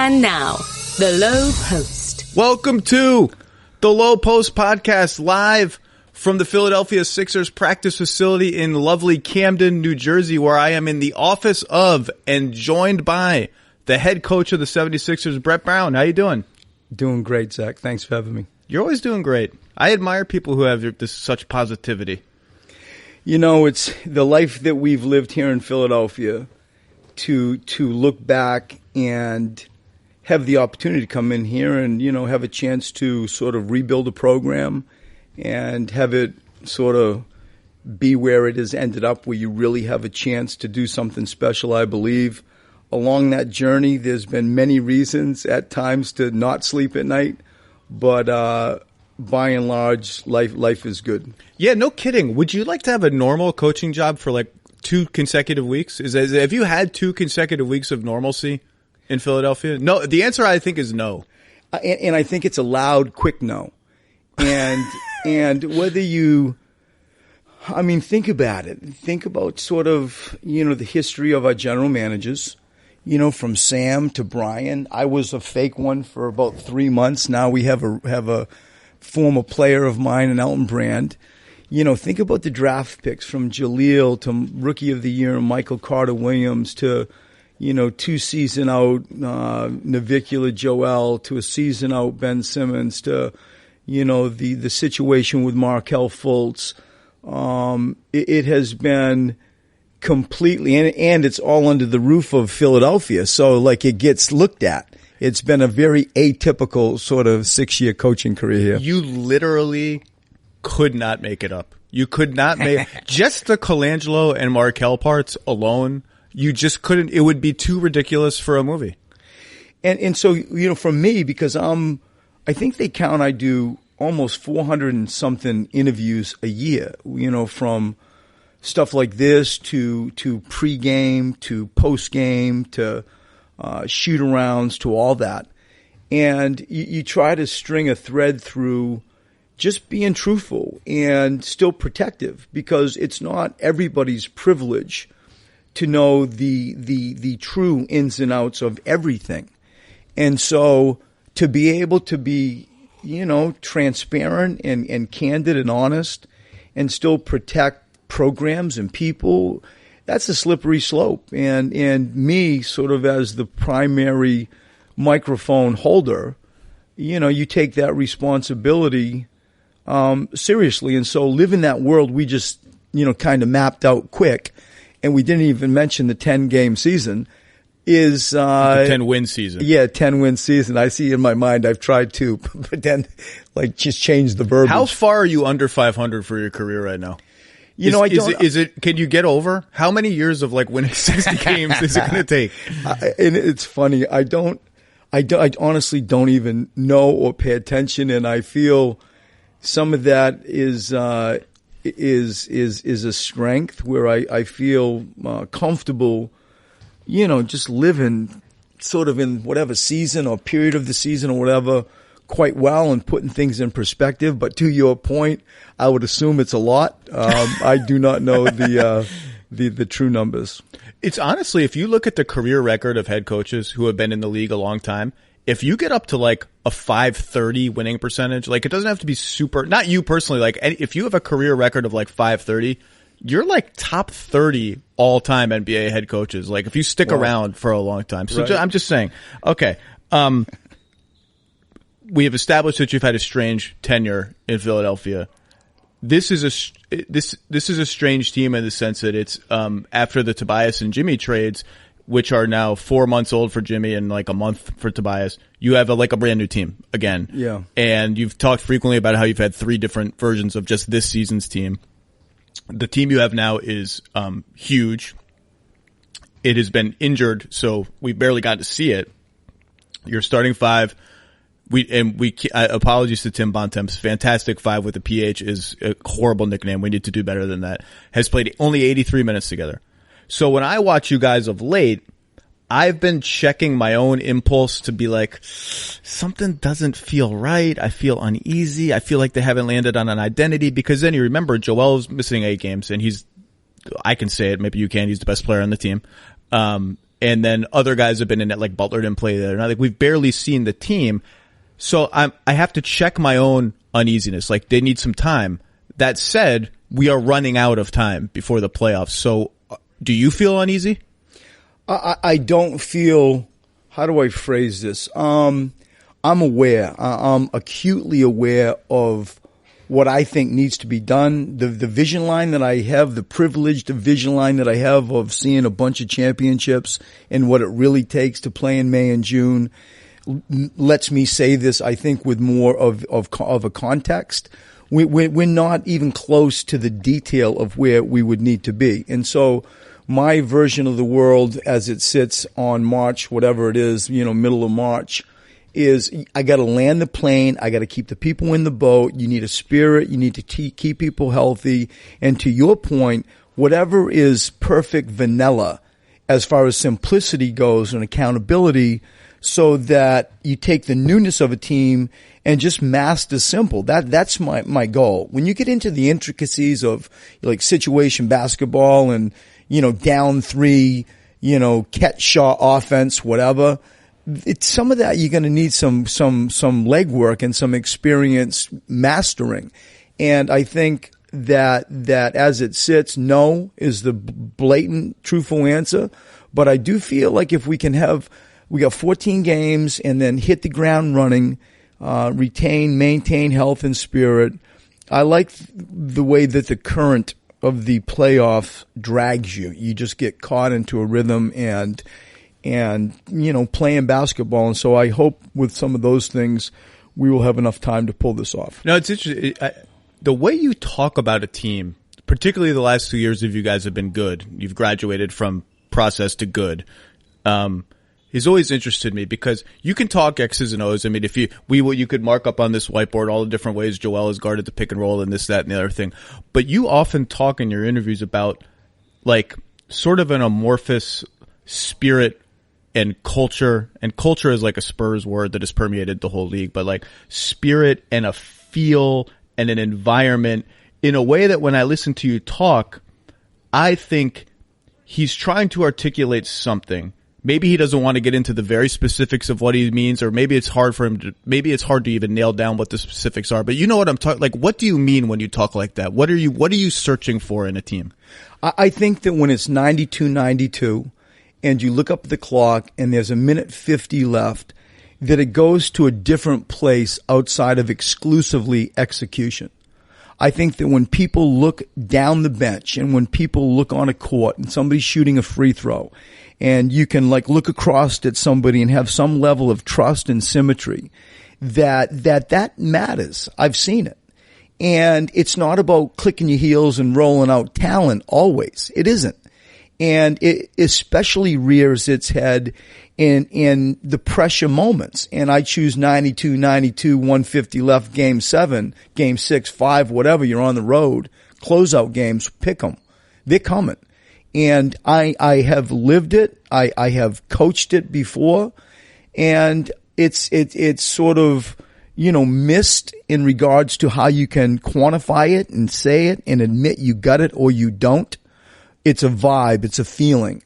And now, the Lowe Post. Welcome to the Lowe Post podcast, live from the Philadelphia Sixers practice facility in lovely Camden, New Jersey, where I am in the office of and joined by the head coach of the 76ers, Brett Brown. How you doing? Doing great, Zach. Thanks for having me. You're always doing great. I admire people who have such positivity. You know, it's the life that we've lived here in Philadelphia to look back and have the opportunity to come in here and, you know, have a chance to sort of rebuild a program and have it sort of be where it has ended up, where you really have a chance to do something special, I believe. Along that journey, there's been many reasons at times to not sleep at night, but by and large, life is good. Yeah, no kidding. Would you like to have a normal coaching job for like 2 consecutive weeks? Have you had 2 consecutive weeks of normalcy in Philadelphia? No, the answer I think is no. And I think it's a loud, quick no. And whether you, I mean, think about it. Think about sort of, you know, the history of our general managers, you know, from Sam to Brian. I was a fake one for about 3 months. Now we have a former player of mine, an Elton Brand. You know, think about the draft picks from Jaleel to Rookie of the Year, Michael Carter-Williams to, you know, 2 season out Navicular Joel to a season out Ben Simmons to, you know, the situation with Markelle Fultz. It has been completely, and it's all under the roof of Philadelphia, so like it gets looked at. It's been a very atypical sort of 6-year coaching career here. You literally could not make it up. You could not make just the Colangelo and Markelle parts alone. You just couldn't. It would be too ridiculous for a movie. And so, you know, for me, because I think they count I do almost 400 and something interviews a year, you know, from stuff like this to pregame to postgame to shoot-arounds to all that. And you try to string a thread through just being truthful and still protective, because it's not everybody's privilege to know the true ins and outs of everything. And so to be able to be, you know, transparent and candid and honest and still protect programs and people, that's a slippery slope. And me sort of as the primary microphone holder, you know, you take that responsibility seriously. And so live in that world we just, you know, kind of mapped out quick, and we didn't even mention the 10-game season, is the 10-win season. Yeah, 10-win season. I see in my mind I've tried to, but then like just change the verbiage. How far are you under 500 for your career right now? You know, I don't. Is it? Can you get over? How many years of like winning 60 games is it going to take? And it's funny. I honestly don't even know or pay attention, and I feel some of that is a strength where I feel comfortable, you know, just living sort of in whatever season or period of the season or whatever quite well and putting things in perspective. But to your point, I would assume it's a lot. I do not know the true numbers. It's honestly, if you look at the career record of head coaches who have been in the league a long time, if you get up to like a 530 winning percentage, like it doesn't have to be super, not you personally, like if you have a career record of like 530, you're like top 30 all time NBA head coaches. Like if you stick around for a long time. So right. I'm just saying, okay. We have established that you've had a strange tenure in Philadelphia. This is a strange team in the sense that it's after the Tobias and Jimmy trades, which are now 4 months old for Jimmy and like a month for Tobias. You have a brand new team again. Yeah. And you've talked frequently about how you've had 3 different versions of just this season's team. The team you have now is huge. It has been injured, so we barely got to see it. Your starting 5. Apologies to Tim Bontemps. Fantastic 5 with a PH is a horrible nickname. We need to do better than that. Has played only 83 minutes together. So when I watch you guys of late, I've been checking my own impulse to be like, something doesn't feel right. I feel uneasy. I feel like they haven't landed on an identity, because then you remember Joel's missing 8 games and I can say it, maybe you can, he's the best player on the team. And then other guys have been in it, like Butler didn't play there. And we've barely seen the team. So I have to check my own uneasiness. Like, they need some time. That said, we are running out of time before the playoffs. So do you feel uneasy? I don't feel, how do I phrase this? I'm aware. I'm acutely aware of what I think needs to be done. The vision line that I have, the privileged vision line that I have of seeing a bunch of championships and what it really takes to play in May and June lets me say this, I think, with more of a context. We're not even close to the detail of where we would need to be. And so my version of the world as it sits on March, whatever it is, middle of March, is I got to land the plane. I got to keep the people in the boat. You need a spirit. You need to keep people healthy. And to your point, whatever is perfect vanilla as far as simplicity goes and accountability, so that you take the newness of a team and just master simple. That's my goal. When you get into the intricacies of like situation basketball and, down three, catch shot offense, whatever, it's some of that you're going to need some legwork and some experience mastering. And I think that as it sits, no is the blatant, truthful answer. But I do feel like if we got 14 games and then hit the ground running, maintain health and spirit. I like the way that the current of the playoff drags you. You just get caught into a rhythm and playing basketball. And so I hope with some of those things, we will have enough time to pull this off. No, it's interesting. The way you talk about a team, particularly the last 2 years of you guys have been good. You've graduated from process to good. He's always interested me because you can talk X's and O's. I mean, you could mark up on this whiteboard all the different ways Joel has guarded the pick and roll and this, that, and the other thing. But you often talk in your interviews about like sort of an amorphous spirit and culture is like a Spurs word that has permeated the whole league, but like spirit and a feel and an environment in a way that when I listen to you talk, I think he's trying to articulate something. Maybe he doesn't want to get into the very specifics of what he means, or maybe it's hard to even nail down what the specifics are. But you know what I'm talking, like, what do you mean when you talk like that? What are you searching for in a team? I think that when it's 92-92 and you look up at the clock and there's a minute 50 left, that it goes to a different place outside of exclusively execution. I think that when people look down the bench and when people look on a court and somebody's shooting a free throw and you can like look across at somebody and have some level of trust and symmetry, that matters. I've seen it. And it's not about clicking your heels and rolling out talent always. It isn't. And it especially rears its head in the pressure moments. And I choose 92-92, 150 left, game 7, game 6, 5, whatever. You're on the road. Closeout games, pick them. They're coming. And I have lived it. I have coached it before. And it's sort of, missed in regards to how you can quantify it and say it and admit you got it or you don't. It's a vibe. It's a feeling.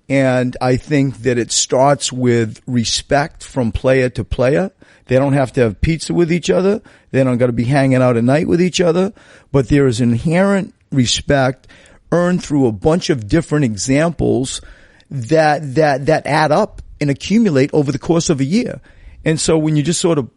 And I think that it starts with respect from player to player. They don't have to have pizza with each other. They don't got to be hanging out at night with each other. But there is inherent respect earned through a bunch of different examples that add up and accumulate over the course of a year. And so when you just sort of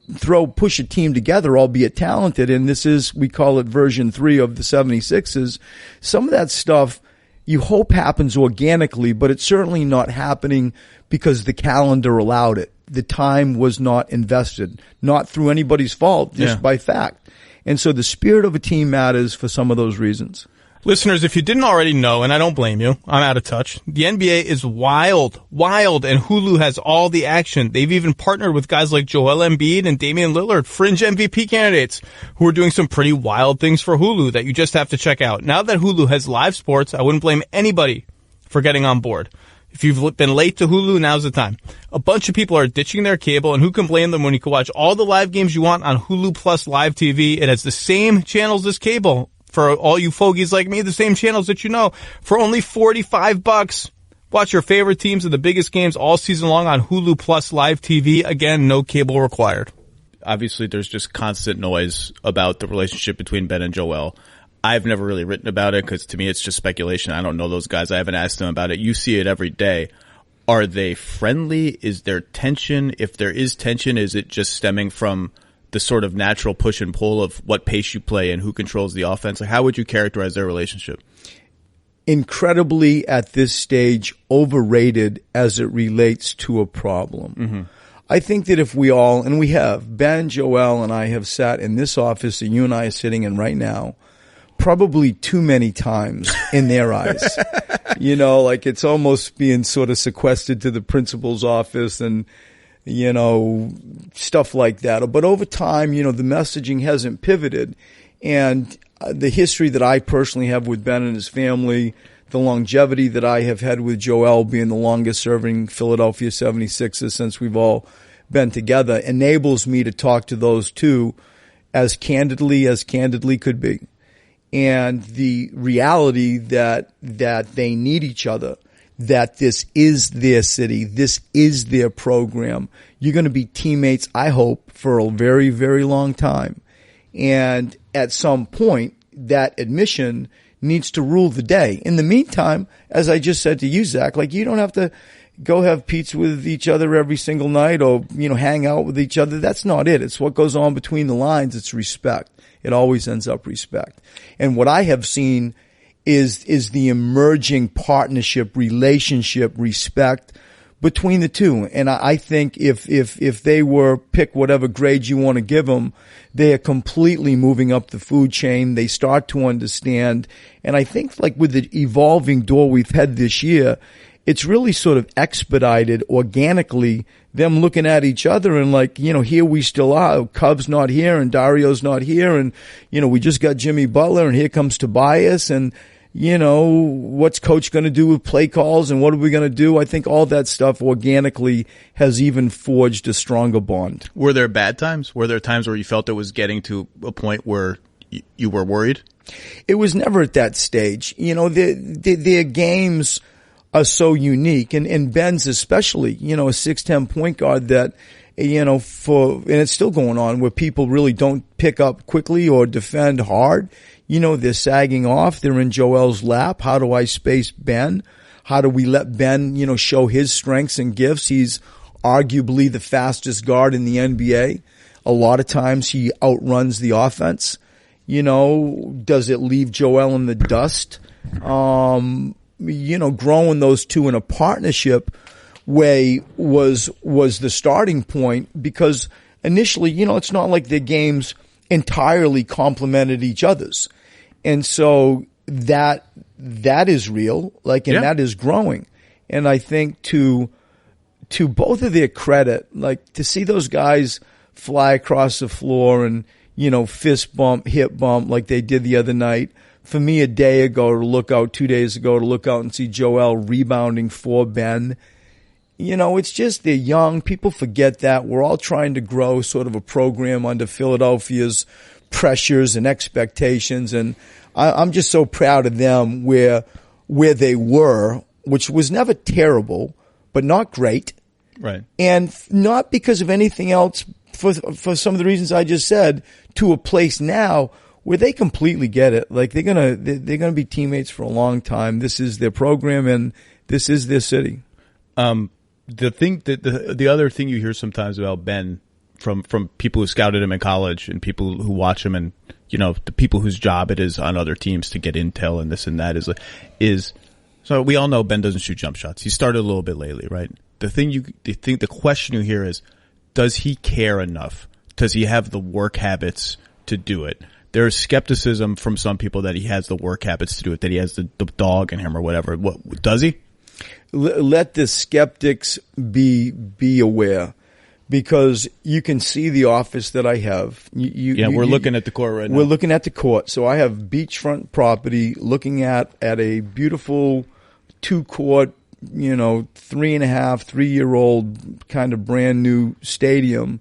push a team together, albeit talented, and we call it version 3 of the 76ers, some of that stuff you hope happens organically, but it's certainly not happening because the calendar allowed it. The time was not invested, not through anybody's fault, just by fact. And so the spirit of a team matters for some of those reasons. Listeners, if you didn't already know, and I don't blame you, I'm out of touch, the NBA is wild, and Hulu has all the action. They've even partnered with guys like Joel Embiid and Damian Lillard, fringe MVP candidates, who are doing some pretty wild things for Hulu that you just have to check out. Now that Hulu has live sports, I wouldn't blame anybody for getting on board. If you've been late to Hulu, now's the time. A bunch of people are ditching their cable, and who can blame them when you can watch all the live games you want on Hulu Plus Live TV? It has the same channels as cable. For all you fogies like me, the same channels that you know, for only $45. Watch your favorite teams and the biggest games all season long on Hulu Plus Live TV. Again, no cable required. Obviously, there's just constant noise about the relationship between Ben and Joel. I've never really written about it because to me it's just speculation. I don't know those guys. I haven't asked them about it. You see it every day. Are they friendly? Is there tension? If there is tension, is it just stemming from the sort of natural push and pull of what pace you play and who controls the offense? Like, how would you characterize their relationship? Incredibly, at this stage, overrated as it relates to a problem. Mm-hmm. I think that if we all, and we have, Ben, Joel, and I have sat in this office that you and I are sitting in right now, probably too many times in their eyes. You know, like it's almost being sort of sequestered to the principal's office and, you know, stuff like that. But over time, you know, the messaging hasn't pivoted. And the history that I personally have with Ben and his family, the longevity that I have had with Joel being the longest serving Philadelphia 76ers since we've all been together, enables me to talk to those two as candidly could be. And the reality that they need each other, that this is their city, this is their program. You're going to be teammates, I hope, for a very, very long time. And at some point, that admission needs to rule the day. In the meantime, as I just said to you, Zach, like you don't have to go have pizza with each other every single night or, you know, hang out with each other. That's not it. It's what goes on between the lines. It's respect. It always ends up respect. And what I have seen is the emerging partnership, relationship, respect between the two. And I think if they were, pick whatever grade you want to give them, they are completely moving up the food chain. They start to understand. And I think like with the evolving door we've had this year, it's really sort of expedited organically them looking at each other and like, you know, here we still are. Cub's not here and Dario's not here. And, you know, we just got Jimmy Butler and here comes Tobias and, you know, what's coach going to do with play calls and what are we going to do? I think all that stuff organically has even forged a stronger bond. Were there bad times? Were there times where you felt it was getting to a point where you were worried? It was never at that stage. You know, their games are so unique and Ben's especially, you know, a 6'10" point guard that, you know, and it's still going on where people really don't pick up quickly or defend hard. You know, they're sagging off. They're in Joel's lap. How do I space Ben? How do we let Ben, you know, show his strengths and gifts? He's arguably the fastest guard in the NBA. A lot of times he outruns the offense. You know, does it leave Joel in the dust? You know, growing those two in a partnership way was the starting point because initially, you know, it's not like their games entirely complemented each other's. And so that is real, like, and that is growing. And I think to both of their credit, like to see those guys fly across the floor and, you know, fist bump, hip bump like they did the other night. For me, a day ago to look out, 2 days ago to look out and see Joel rebounding for Ben. You know, it's just they're young. People forget that. We're all trying to grow sort of a program under Philadelphia's pressures and expectations. And I'm just so proud of them where they were, which was never terrible, but not great. Right. And not because of anything else for some of the reasons I just said, to a place now where they completely get it. Like they're gonna be teammates for a long time. This is their program and this is their city. The other thing you hear sometimes about Ben from people who scouted him in college and people who watch him and, you know, the people whose job it is on other teams to get intel and this and that is so we all know Ben doesn't shoot jump shots. He started a little bit lately, right? The question you hear is, does he care enough? Does he have the work habits to do it? There's skepticism from some people that he has the work habits to do it, that he has the dog in him or whatever. What does he? Let the skeptics be aware, because you can see the office that I have. We're looking at the court right now. We're looking at the court. So I have beachfront property looking at a beautiful 2-court, you know, 3-year-old kind of brand new stadium.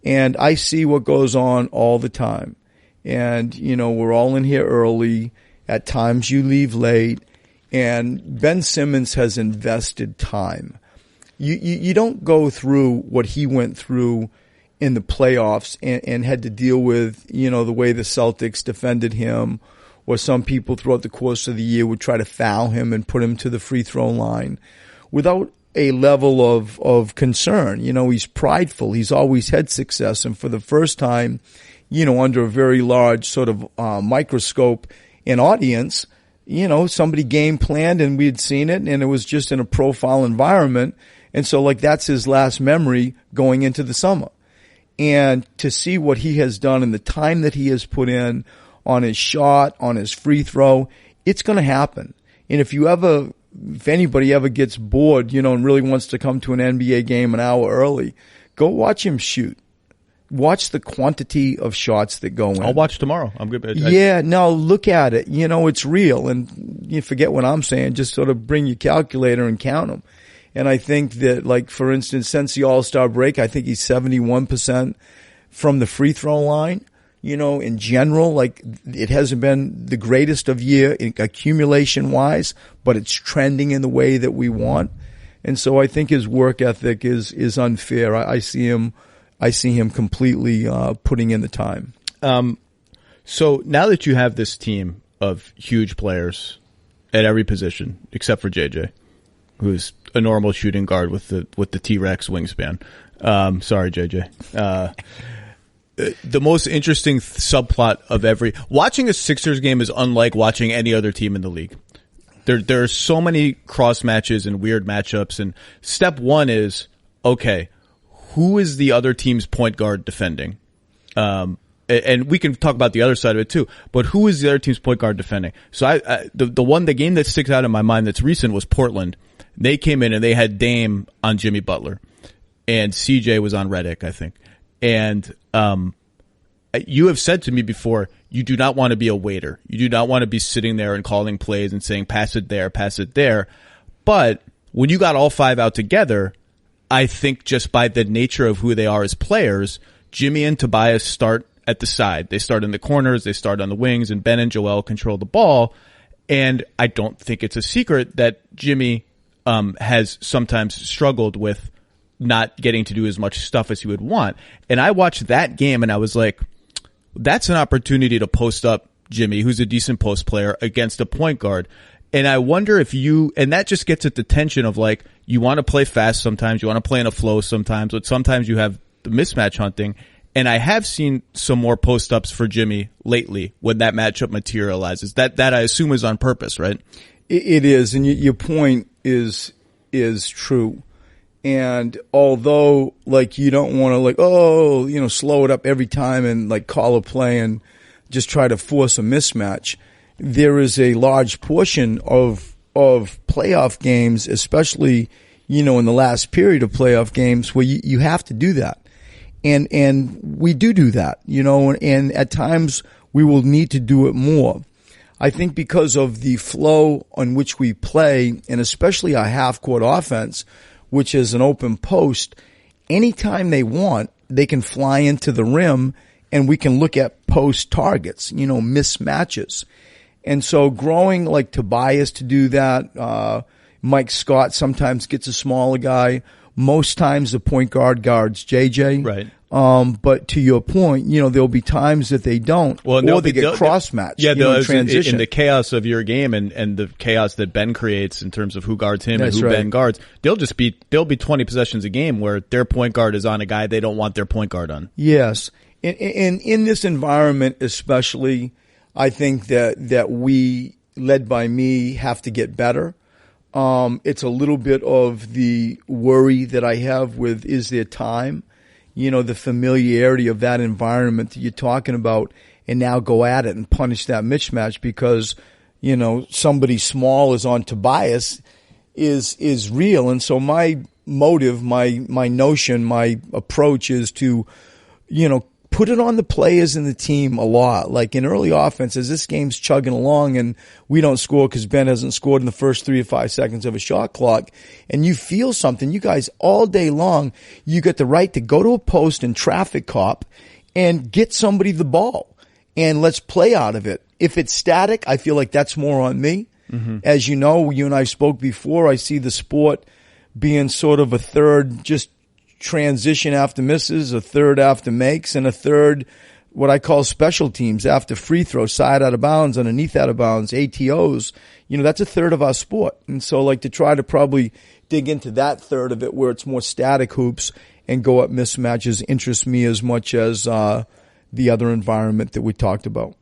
And I see what goes on all the time. And, you know, we're all in here early. At times you leave late. And Ben Simmons has invested time. You don't go through what he went through in the playoffs and had to deal with, the way the Celtics defended him, or some people throughout the course of the year would try to foul him and put him to the free throw line without a level of concern. He's prideful. He's always had success. And for the first time, under a very large sort of microscope and audience, somebody game planned and we had seen it, and it was just in a profile environment. And so that's his last memory going into the summer. And to see what he has done and the time that he has put in on his shot, on his free throw, it's going to happen. And if anybody ever gets bored, and really wants to come to an NBA game an hour early, go watch him shoot. Watch the quantity of shots that go in. I'll watch tomorrow. I'm good. Look at it. It's real. And you forget what I'm saying. Just sort of bring your calculator and count them. And I think that, for instance, since the All-Star break, I think he's 71% from the free throw line. In general, it hasn't been the greatest of year accumulation-wise, but it's trending in the way that we want. And so I think his work ethic is unfair. I see him completely putting in the time. So now that you have this team of huge players at every position, except for JJ, who's a normal shooting guard with the T-Rex wingspan. Sorry, JJ. The most interesting subplot of watching a Sixers game is unlike watching any other team in the league. There are so many cross matches and weird matchups. And step one is, okay, who is the other team's point guard defending? And we can talk about the other side of it too, but who is the other team's point guard defending? So the game that sticks out in my mind that's recent was Portland. They came in and they had Dame on Jimmy Butler and CJ was on Redick, I think. And, you have said to me before, you do not want to be a waiter. You do not want to be sitting there and calling plays and saying, pass it there, pass it there. But when you got all five out together, I think just by the nature of who they are as players, Jimmy and Tobias start at the side. They start in the corners, they start on the wings, and Ben and Joel control the ball. And I don't think it's a secret that Jimmy, has sometimes struggled with not getting to do as much stuff as he would want. And I watched that game and I was like, that's an opportunity to post up Jimmy, who's a decent post player, against a point guard. And I wonder if and that just gets at the tension of you want to play fast sometimes, you want to play in a flow sometimes, but sometimes you have the mismatch hunting. And I have seen some more post ups for Jimmy lately when that matchup materializes. That I assume is on purpose, right? It is. And your point is true. And although, you don't want to, slow it up every time and, call a play and just try to force a mismatch, there is a large portion of playoff games, especially, in the last period of playoff games, where you have to do that. And we do that, and at times we will need to do it more. I think because of the flow on which we play, and especially our half-court offense, which is an open post, anytime they want, they can fly into the rim and we can look at post targets, mismatches. And so growing like Tobias to do that, Mike Scott sometimes gets a smaller guy. Most times the point guard guards JJ. Right. But to your point, there'll be times that they don't, or they get cross-matched, in transition. In the chaos of your game and the chaos that Ben creates in terms of who guards him and who Ben guards, there'll be 20 possessions a game where their point guard is on a guy they don't want their point guard on. Yes. And in this environment especially, I think that we, led by me, have to get better. It's a little bit of the worry that I have with, is there time? The familiarity of that environment that you're talking about, and now go at it and punish that mismatch because, somebody small is on Tobias is real. And so my motive, my notion, my approach is to, put it on the players in the team a lot. Like in early offense, as this game's chugging along and we don't score because Ben hasn't scored in the first 3 or 5 seconds of a shot clock, and you feel something, you guys all day long, you get the right to go to a post and traffic cop and get somebody the ball. And let's play out of it. If it's static, I feel like that's more on me. As you know, you and I spoke before, I see the sport being sort of a third just transition after misses, a third after makes, and a third what I call special teams after free throw, side out of bounds, underneath out of bounds, ATOs. That's a third of our sport. And so like to try to probably dig into that third of it where it's more static hoops and go up mismatches interests me as much as the other environment that we talked about.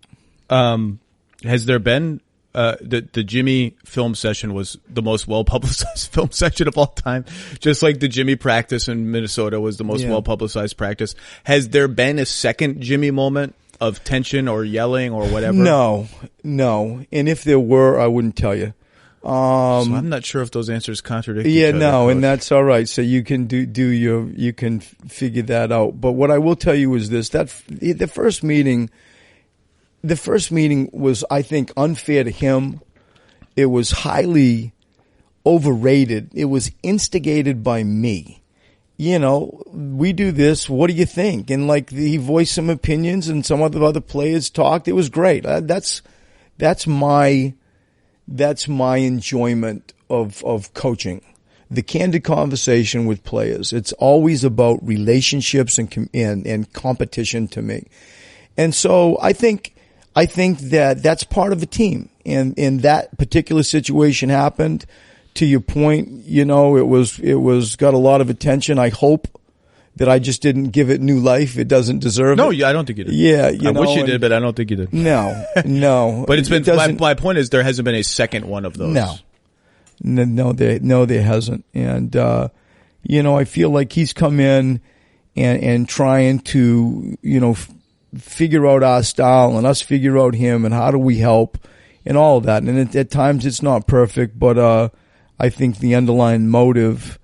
Has there been the Jimmy film session was the most well-publicized film session of all time, just like the Jimmy practice in Minnesota was the most well-publicized practice. Has there been a second Jimmy moment of tension or yelling or whatever? No. And if there were, I wouldn't tell you. So I'm not sure if those answers contradict each other. No, and that's all right. So you can you can figure that out. But what I will tell you is this, that the first meeting was, I think, unfair to him. It was highly overrated. It was instigated by me. We do this. What do you think? And he voiced some opinions, and some of the other players talked. It was great. That's my enjoyment of coaching. The candid conversation with players. It's always about relationships and competition to me. And so I think that that's part of the team. And in that particular situation happened. To your point, it was got a lot of attention. I hope that I just didn't give it new life. It doesn't deserve it. No, I don't think you did. Yeah, I wish you did, but I don't think you did. No. But it's been, my point is there hasn't been a second one of those. No, there hasn't. And, I feel like he's come in and trying to, figure out our style and us figure out him and how do we help and all of that. And at times it's not perfect, but, I think the underlying motive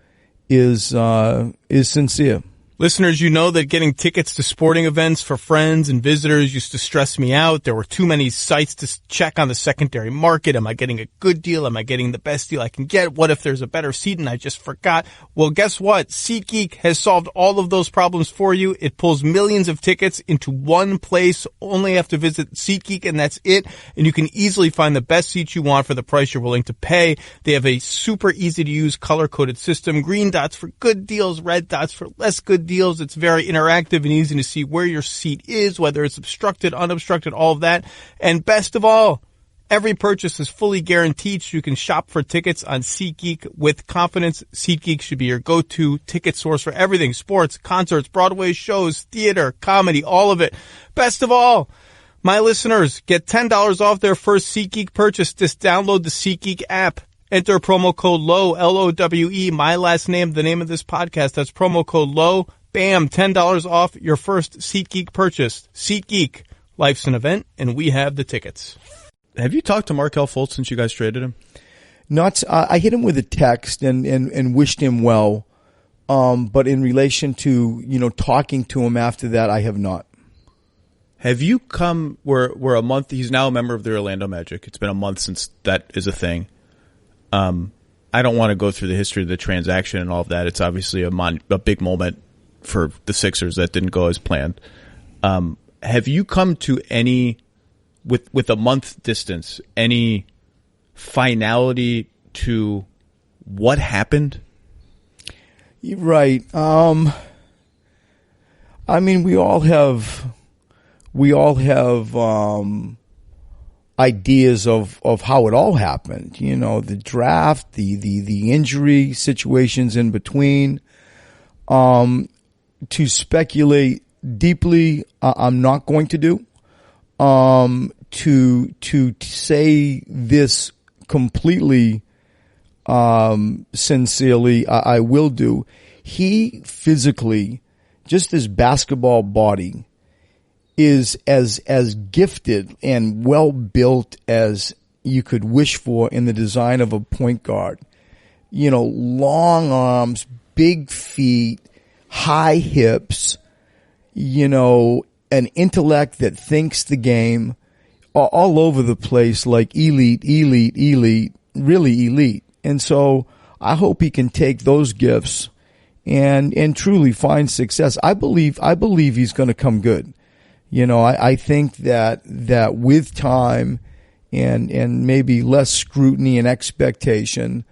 is sincere. Listeners, you know that getting tickets to sporting events for friends and visitors used to stress me out. There were too many sites to check on the secondary market. Am I getting a good deal? Am I getting the best deal I can get? What if there's a better seat and I just forgot? Well, guess what? SeatGeek has solved all of those problems for you. It pulls millions of tickets into one place. Only have to visit SeatGeek and that's it. And you can easily find the best seats you want for the price you're willing to pay. They have a super easy to use color-coded system. Green dots for good deals, red dots for less good deals. It's very interactive and easy to see where your seat is, whether it's obstructed, unobstructed, all of that. And best of all, every purchase is fully guaranteed, so you can shop for tickets on SeatGeek with confidence. SeatGeek should be your go-to ticket source for everything: sports, concerts, Broadway shows, theater, comedy, all of it. Best of all, my listeners get $10 off their first SeatGeek purchase. Just download the SeatGeek app. Enter promo code Lowe, L-O-W-E, my last name, the name of this podcast. That's promo code Lowe. Bam, $10 off your first SeatGeek purchase. SeatGeek, life's an event, and we have the tickets. Have you talked to Markelle Fultz since you guys traded him? I hit him with a text and wished him well, but in relation to talking to him after that, I have not. Have you come? We're a month. He's now a member of the Orlando Magic. It's been a month since that is a thing. I don't want to go through the history of the transaction and all of that. It's obviously a big moment for the Sixers that didn't go as planned. Have you come to any, with a month distance, any finality to what happened? Right. I mean, we all have ideas of how it all happened. The draft, the injury situations in between. To speculate deeply, I'm not going to do. To say this completely sincerely, I will do. He physically, just his basketball body, is as gifted and well built as you could wish for in the design of a point guard. Long arms, big feet, high hips, an intellect that thinks the game, all over the place, like elite, really elite. And so I hope he can take those gifts and truly find success. I believe he's going to come good. I think that with time and maybe less scrutiny and expectation,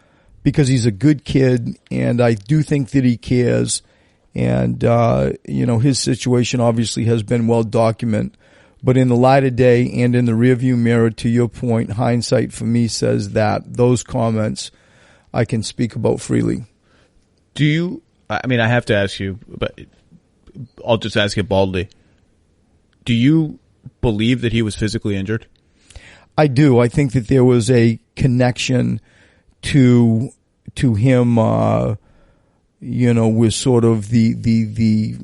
because he's a good kid, and I do think that he cares. And, his situation obviously has been well documented. But in the light of day and in the rearview mirror, to your point, hindsight for me says that those comments I can speak about freely. I have to ask you, but I'll just ask it baldly. Do you believe that he was physically injured? I do. I think that there was a connection to him, with sort of the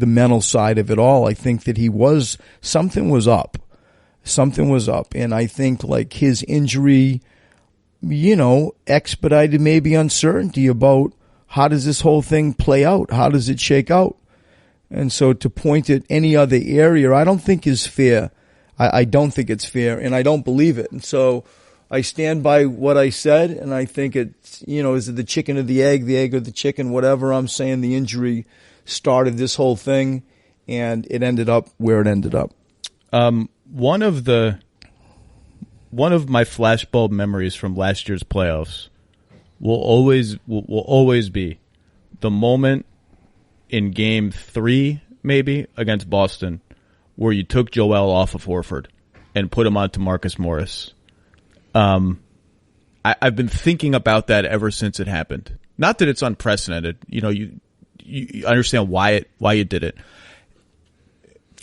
mental side of it all. I think that something was up. And I think like his injury, expedited maybe uncertainty about how does this whole thing play out? How does it shake out? And so to point at any other area, I don't think is fair. I don't think it's fair, and I don't believe it. And so I stand by what I said, and I think it's, is it the chicken or the egg or the chicken, whatever. I'm saying the injury started this whole thing, and it ended up where it ended up. One of my flashbulb memories from last year's playoffs will always be the moment in Game 3, maybe, against Boston, where you took Joel off of Horford and put him onto Marcus Morris. I've been thinking about that ever since it happened. Not that it's unprecedented. You understand why you did it.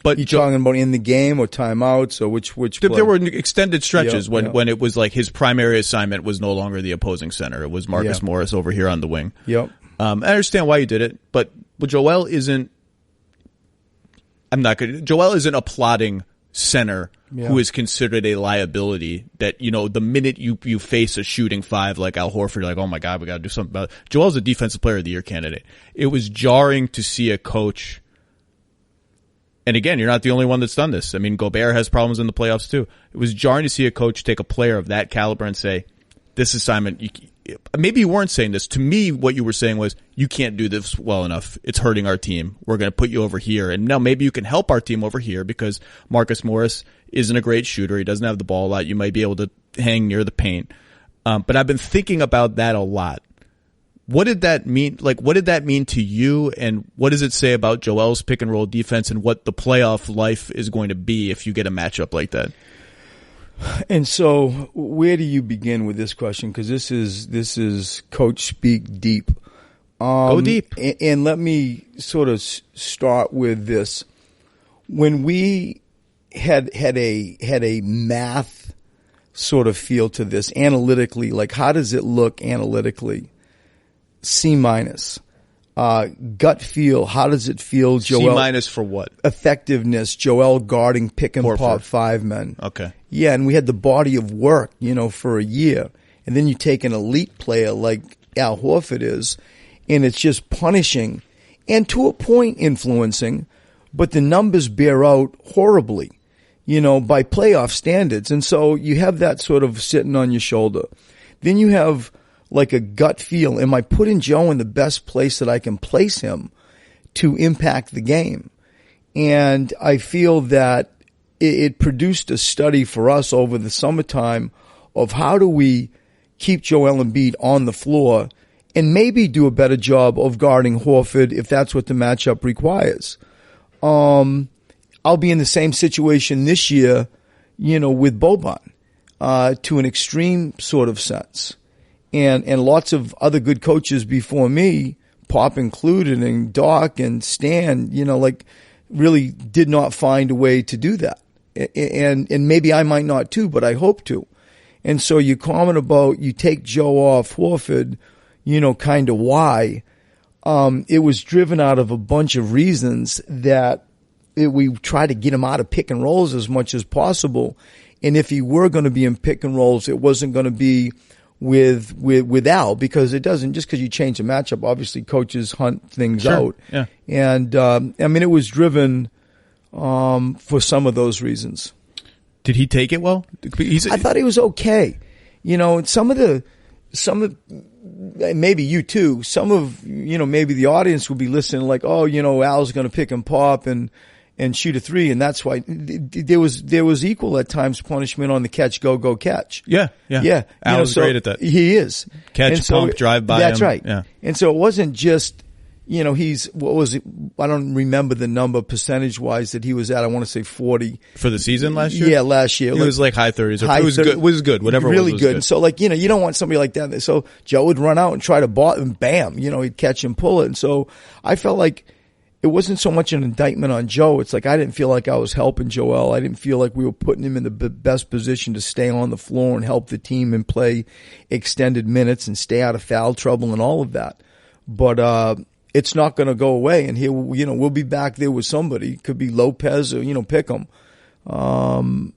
But you talking about in the game or timeouts or which there were extended stretches when it was like his primary assignment was no longer the opposing center. It was Marcus Morris over here on the wing. Yep. I understand why you did it, but Joel isn't. Joel isn't a plotting center who is considered a liability. That the minute you face a shooting five like Al Horford, you're like, oh my God, we got to do something about it. Joel's a defensive player of the year candidate. It was jarring to see a coach. And again, you're not the only one that's done this. I mean, Gobert has problems in the playoffs too. It was jarring to see a coach take a player of that caliber and say, this assignment, maybe you weren't saying this. To me, what you were saying was, you can't do this well enough. It's hurting our team. We're going to put you over here. And now maybe you can help our team over here because Marcus Morris isn't a great shooter. He doesn't have the ball a lot. You might be able to hang near the paint. But I've been thinking about that a lot. What did that mean? Like, what did that mean to you? And what does it say about Joel's pick and roll defense and what the playoff life is going to be if you get a matchup like that? And so where do you begin with this question? Because this is coach speak deep. Go deep. And let me sort of start with this. When we had a math sort of feel to this analytically, like how does it look analytically? C-. Gut feel, how does it feel, Joel? C- for what? Effectiveness, Joel guarding pick and Horford. pop five men. Okay. Yeah, and we had the body of work, for a year. And then you take an elite player like Al Horford is, and it's just punishing and to a point influencing, but the numbers bear out horribly, by playoff standards. And so you have that sort of sitting on your shoulder. Then you have like a gut feel. Am I putting Joe in the best place that I can place him to impact the game? And I feel that it produced a study for us over the summertime of how do we keep Joel Embiid on the floor and maybe do a better job of guarding Horford if that's what the matchup requires. I'll be in the same situation this year, with Boban, to an extreme sort of sense. And lots of other good coaches before me, Pop included, and Doc and Stan, really did not find a way to do that. And maybe I might not too, but I hope to. And so you comment about you take Joe off Horford, kind of why. It was driven out of a bunch of reasons that we try to get him out of pick and rolls as much as possible. And if he were going to be in pick and rolls, it wasn't going to be with Al, because it doesn't, just because you change the matchup, obviously coaches hunt things out. Yeah. And, it was driven, for some of those reasons. Did he take it well? I thought he was okay. Some of maybe you too, some of, maybe the audience would be listening like, oh, Al's going to pick and pop and and shoot a three, and that's why there was equal at times punishment on the catch, go catch. Yeah. Al's great at that. He is. Catch, pump, drive by That's him. right. Yeah. And so it wasn't just, I don't remember the number percentage-wise that he was at. I want to say 40. For the season last year? Yeah, last year. It was like high 30s. It was good. Whatever really it was good. So you don't want somebody like that. So Joe would run out and try to ball, and bam, he'd catch and pull it. And so I felt like it wasn't so much an indictment on Joe. It's like I didn't feel like I was helping Joel. I didn't feel like we were putting him in the best position to stay on the floor and help the team and play extended minutes and stay out of foul trouble and all of that. But it's not going to go away. And here, we'll be back there with somebody. It could be Lopez or pick 'em. And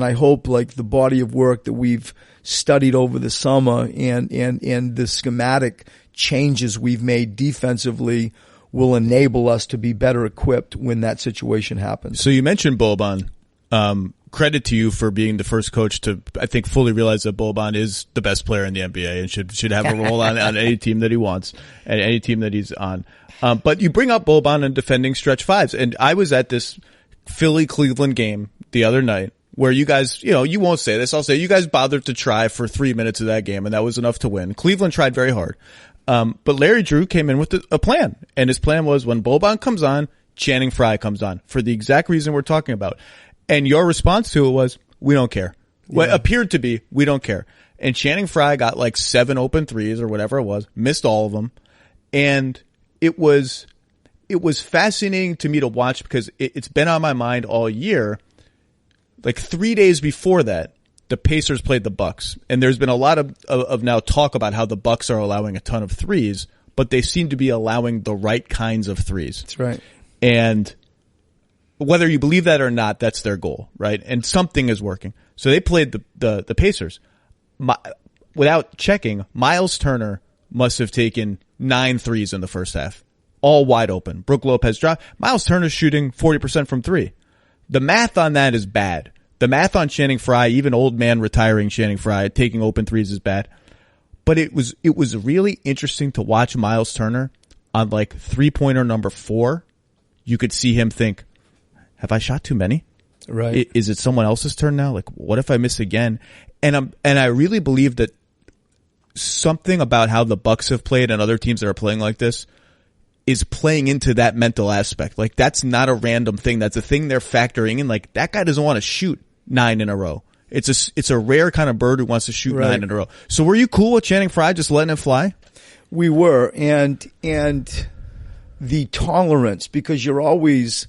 I hope the body of work that we've studied over the summer and the schematic changes we've made defensively will enable us to be better equipped when that situation happens. So you mentioned Boban. Credit to you for being the first coach to, I think, fully realize that Boban is the best player in the NBA and should have a role on any team that he wants and any team that he's on. But you bring up Boban and defending stretch fives. And I was at this Philly-Cleveland game the other night where you guys, you won't say this. I'll say you guys bothered to try for 3 minutes of that game, and that was enough to win. Cleveland tried very hard. But Larry Drew came in with a plan, and his plan was when Boban comes on, Channing Frye comes on for the exact reason we're talking about. And your response to it was, we don't care. Yeah. What appeared to be, we don't care. And Channing Frye got 7 open threes or whatever it was, missed all of them. And it was fascinating to me to watch because it's been on my mind all year. 3 days before that, the Pacers played the Bucks, and there's been a lot of now talk about how the Bucks are allowing a ton of threes, but they seem to be allowing the right kinds of threes. That's right. And whether you believe that or not, that's their goal, right? And something is working. So they played the Pacers. Without checking, Miles Turner must have taken 9 threes in the first half, all wide open. Brook Lopez dropped. Miles Turner's shooting 40% from 3. The math on that is bad. The math on Channing Frye, even old man retiring Channing Frye, taking open threes is bad. But it was really interesting to watch Miles Turner on 3-pointer number 4. You could see him think, have I shot too many? Right. Is it someone else's turn now? What if I miss again? And I really believe that something about how the Bucks have played and other teams that are playing like this is playing into that mental aspect. That's not a random thing. That's a thing they're factoring in. That guy doesn't want to shoot 9 in a row. It's a rare kind of bird who wants to shoot 9 in a row. So were you cool with Channing Frye just letting it fly? We were. And the tolerance, because you're always,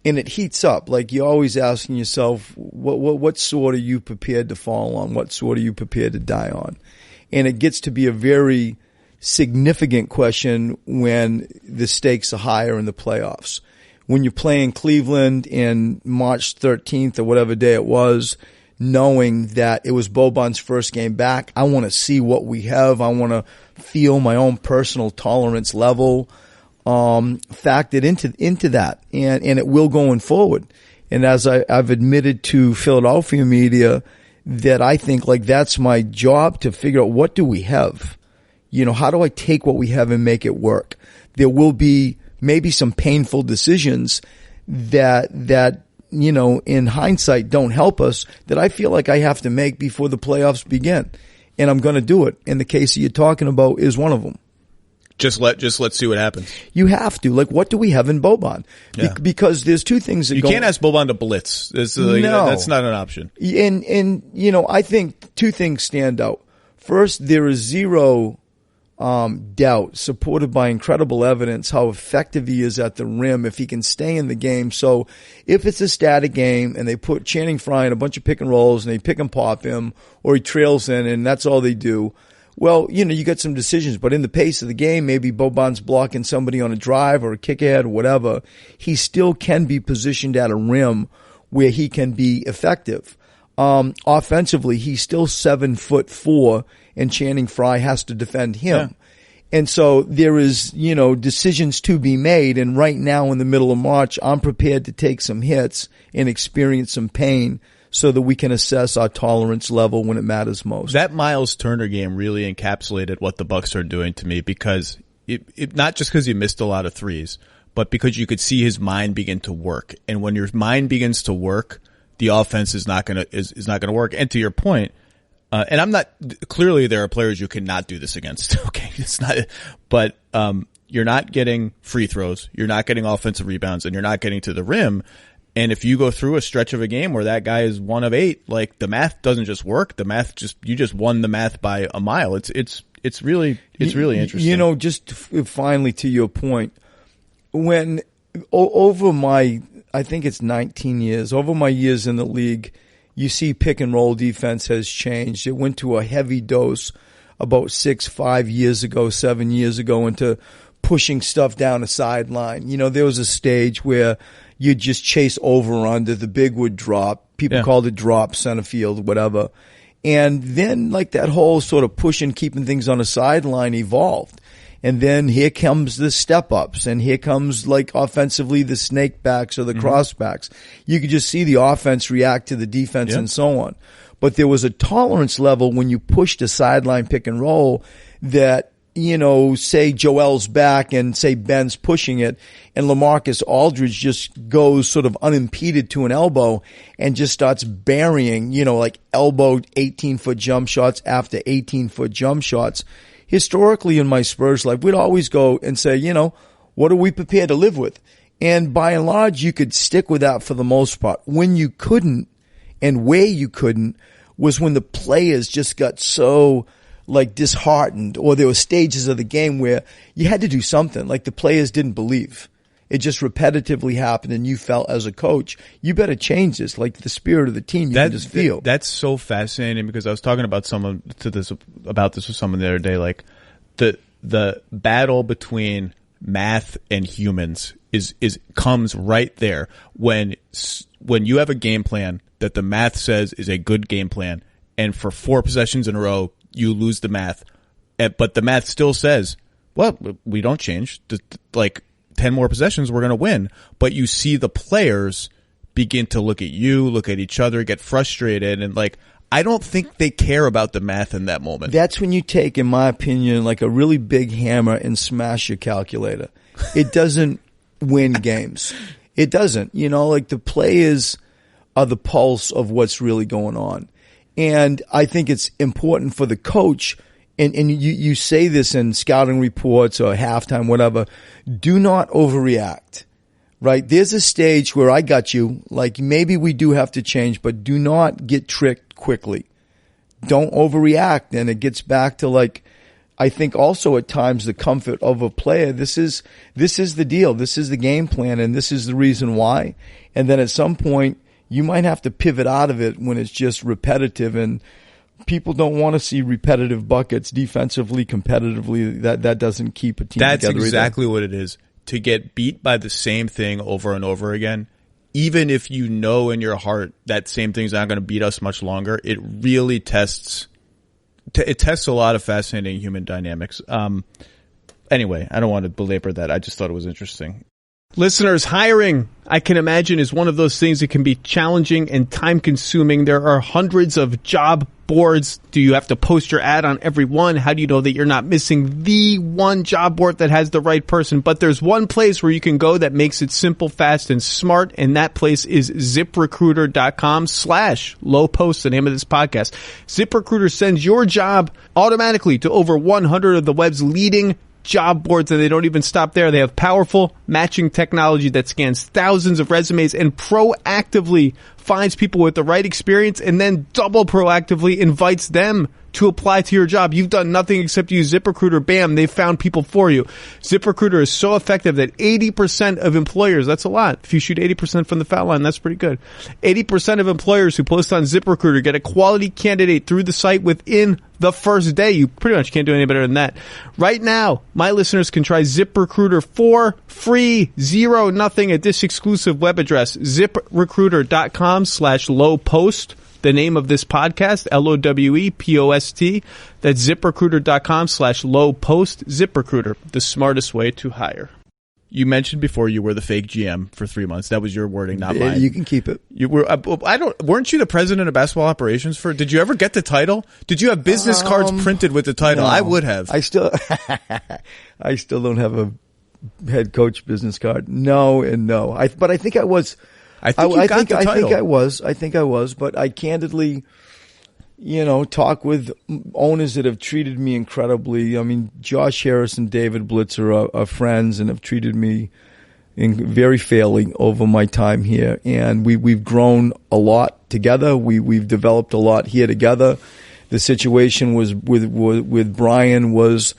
and it heats up. You're always asking yourself, what sword are you prepared to fall on? What sword are you prepared to die on? And it gets to be a very significant question when the stakes are higher in the playoffs. When you're playing Cleveland in March 13th or whatever day it was, knowing that it was Boban's first game back, I want to see what we have. I want to feel my own personal tolerance level factored into that, and it will going forward. And as I've admitted to Philadelphia media, that I think that's my job to figure out what do we have. How do I take what we have and make it work? There will be maybe some painful decisions that in hindsight don't help us, that I feel like I have to make before the playoffs begin. And I'm going to do it. And the case that you're talking about is one of them. Just let's see what happens. You have to. What do we have in Boban? Yeah. Because there's two things that you can't ask Boban to blitz. No. That's not an option. And I think two things stand out. First, there is zero doubt, supported by incredible evidence, how effective he is at the rim if he can stay in the game. So if it's a static game and they put Channing Frye in a bunch of pick and rolls and they pick and pop him, or he trails in and that's all they do, well, you got some decisions. But in the pace of the game, maybe Boban's blocking somebody on a drive or a kick ahead or whatever, he still can be positioned at a rim where he can be effective. Offensively, he's still 7'4", and Channing Frye has to defend him. Yeah. And so there is, decisions to be made. And right now in the middle of March, I'm prepared to take some hits and experience some pain so that we can assess our tolerance level when it matters most. That Miles Turner game really encapsulated what the Bucks are doing to me, because it not just because he missed a lot of threes, but because you could see his mind begin to work. And when your mind begins to work, the offense is not going to work. And to your point, and I'm not, clearly there are players you cannot do this against. Okay. It's not, but, you're not getting free throws. You're not getting offensive rebounds, and you're not getting to the rim. And if you go through a stretch of a game where that guy is 1 of 8, like the math doesn't just work. The math you just won the math by a mile. It's really interesting. You know, just finally to your point, when over my, I think it's 19 years, over my years in the league, you see pick and roll defense has changed. It went to a heavy dose about 7 years ago into pushing stuff down a sideline. You know, there was a stage where you'd just chase over under, the big would drop. People called it drop, center field, whatever. And then like that whole sort of pushing, keeping things on a sideline evolved. And then here comes the step ups, and here comes like offensively the snake backs or the cross backs. You could just see the offense react to the defense and so on. But there was a tolerance level when you pushed a sideline pick and roll that, you know, say Joel's back and say Ben's pushing it, and LaMarcus Aldridge just goes sort of unimpeded to an elbow and just starts burying, you know, like elbow 18-foot jump shots after 18-foot jump shots. Historically in my Spurs life, we'd always go and say, you know, what are we prepared to live with? And by and large, you could stick with that for the most part. When you couldn't, and where you couldn't, was when the players just got so like disheartened, or there were stages of the game where you had to do something. Like the players didn't believe. It just repetitively happened, and you felt as a coach, you better change this. Like the spirit of the team, you can just feel. That's so fascinating, because I was talking about about this with someone the other day. Like the battle between math and humans comes right there when you have a game plan that the math says is a good game plan, and for 4 possessions in a row you lose the math, but the math still says, well, we don't change. Like 10 more possessions, we're going to win. But you see the players begin to look at you, look at each other, get frustrated, and like, I don't think they care about the math in that moment. That's when you take, in my opinion, like a really big hammer and smash your calculator. It doesn't win games. It doesn't. You know, like the players are the pulse of what's really going on. And I think it's important for the coach, and you say this in scouting reports or halftime, whatever, do not overreact, right? There's a stage where I got you, like maybe we do have to change, but do not get tricked quickly. Don't overreact. And it gets back to like, I think also at times the comfort of a player. This is the deal. This is the game plan, and this is the reason why. And then at some point, you might have to pivot out of it when it's just repetitive, and people don't want to see repetitive buckets defensively, competitively. That doesn't keep a team together. That's exactly what it is. To get beat by the same thing over and over again, even if you know in your heart that same thing's not going to beat us much longer, it really tests a lot of fascinating human dynamics. Anyway, I don't want to belabor that. I just thought it was interesting. Listeners, hiring, I can imagine, is one of those things that can be challenging and time-consuming. There are hundreds of job boards. Do you have to post your ad on every one? How do you know that you're not missing the one job board that has the right person? But there's one place where you can go that makes it simple, fast, and smart, and that place is ZipRecruiter.com/LowPost, the name of this podcast. ZipRecruiter sends your job automatically to over 100 of the web's leading job boards, and they don't even stop there. They have powerful matching technology that scans thousands of resumes and proactively finds people with the right experience, and then double proactively invites them to apply to your job. You've done nothing except use ZipRecruiter. Bam, they've found people for you. ZipRecruiter is so effective that 80% of employers, that's a lot. If you shoot 80% from the foul line, that's pretty good. 80% of employers who post on ZipRecruiter get a quality candidate through the site within the first day. You pretty much can't do any better than that. Right now, my listeners can try ZipRecruiter for free, nothing at this exclusive web address, ZipRecruiter.com/LowPost. The name of this podcast, LOWEPOST. That's ZipRecruiter.com/LowPost. ZipRecruiter, the smartest way to hire. You mentioned before you were the fake GM for 3 months. That was your wording, not mine. You can keep it. You were. Weren't you the president of basketball operations for? Did you ever get the title? Did you have business cards printed with the title? No, I would have. I still don't have a head coach business card. No and no. But I think I was. I think you got the title. I think I was. But I candidly, talk with owners that have treated me incredibly. I mean, Josh Harris and David Blitzer are friends and have treated me very fairly over my time here. And we've grown a lot together. We've developed a lot here together. The situation was with Brian was,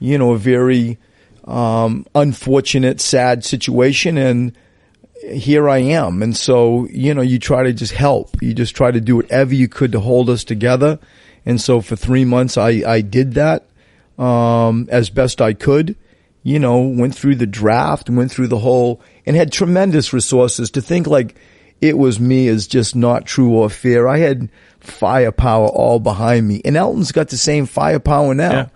a very unfortunate, sad situation, and here I am. And so, you try to just help. You just try to do whatever you could to hold us together. And so for 3 months, I did that as best I could. Went through the draft, went through the whole, and had tremendous resources. To think like it was me is just not true or fair. I had firepower all behind me. And Elton's got the same firepower now. Yeah.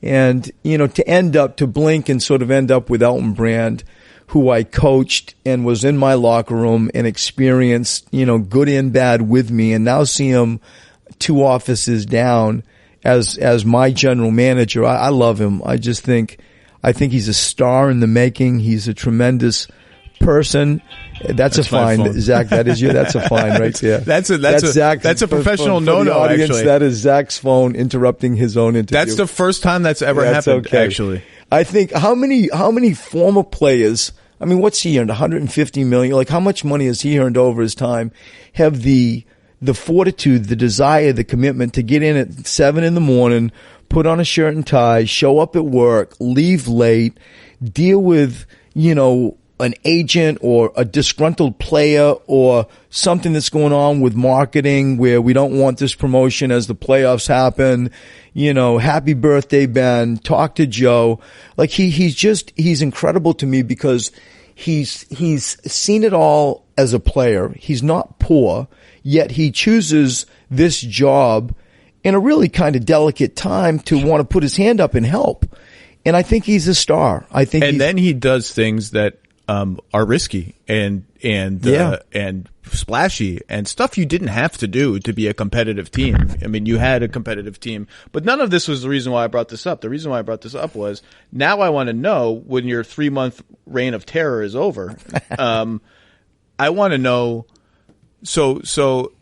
And, to blink and sort of end up with Elton Brand, who I coached and was in my locker room and experienced, good and bad with me, and now see him 2 offices down as my general manager. I love him. I think he's a star in the making. He's a tremendous person. That's a fine, Zach. That's a fine right there. That's a professional no-no. Actually, that is Zach's phone interrupting his own interview. That's the first time that's ever happened. Okay. Actually, I think how many former players? I mean, what's he earned? $150 million. Like, how much money has he earned over his time? Have the fortitude, the desire, the commitment to get in at 7 a.m, put on a shirt and tie, show up at work, leave late, deal with an agent or a disgruntled player or something that's going on with marketing where we don't want this promotion as the playoffs happen. Happy birthday, Ben. Talk to Joe. Like he's incredible to me because he's seen it all as a player. He's not poor, yet he chooses this job in a really kind of delicate time to want to put his hand up and help. And I think he's a star. And then he does things that are risky and splashy and stuff you didn't have to do to be a competitive team. I mean, you had a competitive team, but none of this was the reason why I brought this up. The reason why I brought this up was now I want to know when your 3-month reign of terror is over. I want to know. So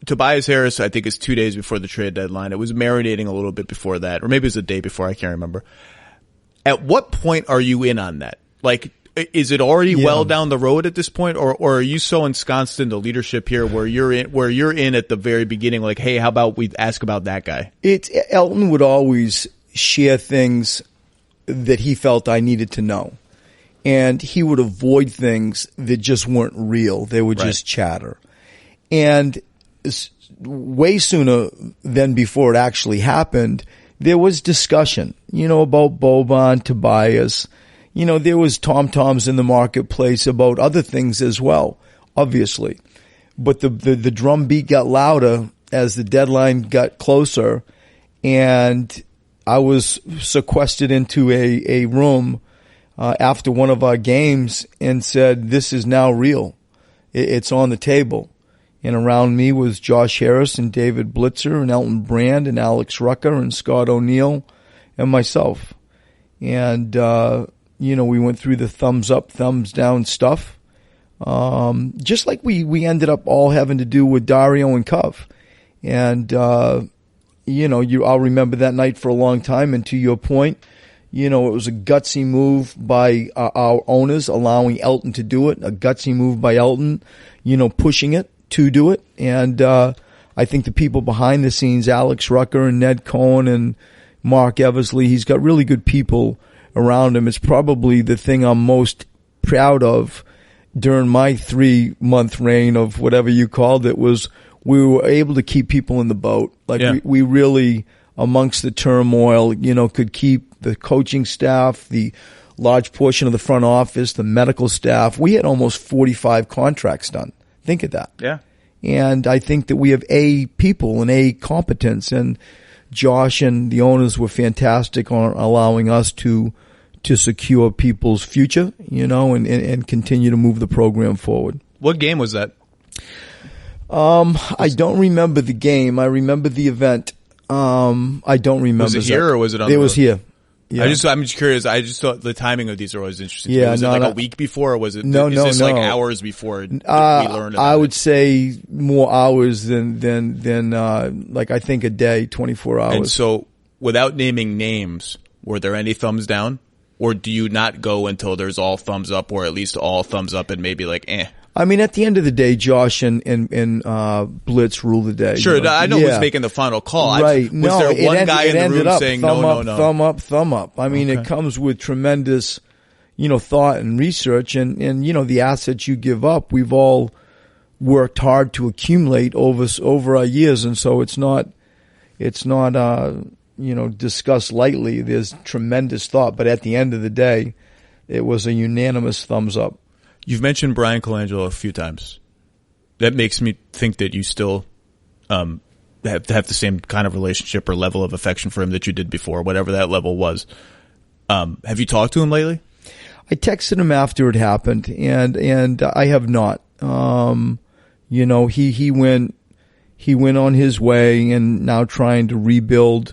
Tobias Harris, I think, is 2 days before the trade deadline. It was marinating a little bit before that, or maybe it was a day before. I can't remember. At what point are you in on that? Like, is it already well down the road at this point, or are you so ensconced in the leadership here where you're in at the very beginning? Like, hey, how about we ask about that guy? Elton would always share things that he felt I needed to know, and he would avoid things that just weren't real. They were just chatter, and way sooner than before it actually happened, there was discussion, about Boban, Tobias. There was tom-toms in the marketplace about other things as well, obviously. But the drumbeat got louder as the deadline got closer, and I was sequestered into a room after one of our games and said, this is now real. It's on the table. And around me was Josh Harris and David Blitzer and Elton Brand and Alex Rucker and Scott O'Neill and myself. And we went through the thumbs up, thumbs down stuff. Just like we ended up all having to do with Dario and Cove. And, I'll remember that night for a long time. And to your point, it was a gutsy move by our owners allowing Elton to do it, a gutsy move by Elton, pushing it to do it. And, I think the people behind the scenes, Alex Rucker and Ned Cohen and Mark Eversley, he's got really good people around him. It's probably the thing I'm most proud of during my 3-month reign of whatever you called it, was we were able to keep people in the boat. Like we really, amongst the turmoil, could keep the coaching staff, the large portion of the front office, the medical staff. We had almost 45 contracts done. Think of that. Yeah. And I think that we have A, people and A, competence. And Josh and the owners were fantastic on allowing us to secure people's future, and continue to move the program forward. What game was that? I don't remember the game. I remember the event. I don't remember. Was it here or was it on the road? It was here. Yeah. I'm just curious. I just thought the timing of these are always interesting. Yeah, was it like a week before, or was it? No, is no, this no. like hours before we learned about I would it? say more hours than like I think a day, 24 hours. And so, without naming names, were there any thumbs down, or do you not go until there's all thumbs up, or at least all thumbs up, and maybe like eh? I mean, at the end of the day, Josh and Blitz rule the day. Sure, you know? I know who's making the final call. Right. Was there one guy in the room saying no? Thumb up, thumb up. I mean, It comes with tremendous, thought and research and, the assets you give up. We've all worked hard to accumulate over our years. And so it's not, discussed lightly. There's tremendous thought. But at the end of the day, it was a unanimous thumbs up. You've mentioned Brian Colangelo a few times. That makes me think that you still have the same kind of relationship or level of affection for him that you did before, whatever that level was. Have you talked to him lately? I texted him after it happened, and I have not. He went on his way and now trying to rebuild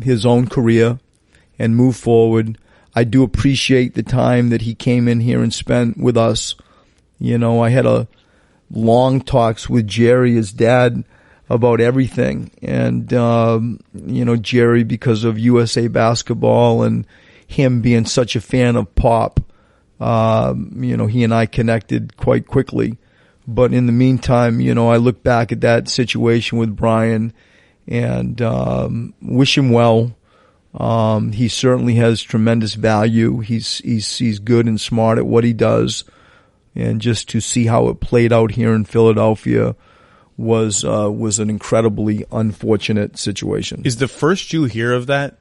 his own career and move forward. I do appreciate the time that he came in here and spent with us. I had a long talks with Jerry, his dad, about everything. And, Jerry, because of USA Basketball and him being such a fan of pop, he and I connected quite quickly. But in the meantime, I look back at that situation with Brian and wish him well. He certainly has tremendous value. He's good and smart at what he does. And just to see how it played out here in Philadelphia was an incredibly unfortunate situation. Is the first you hear of that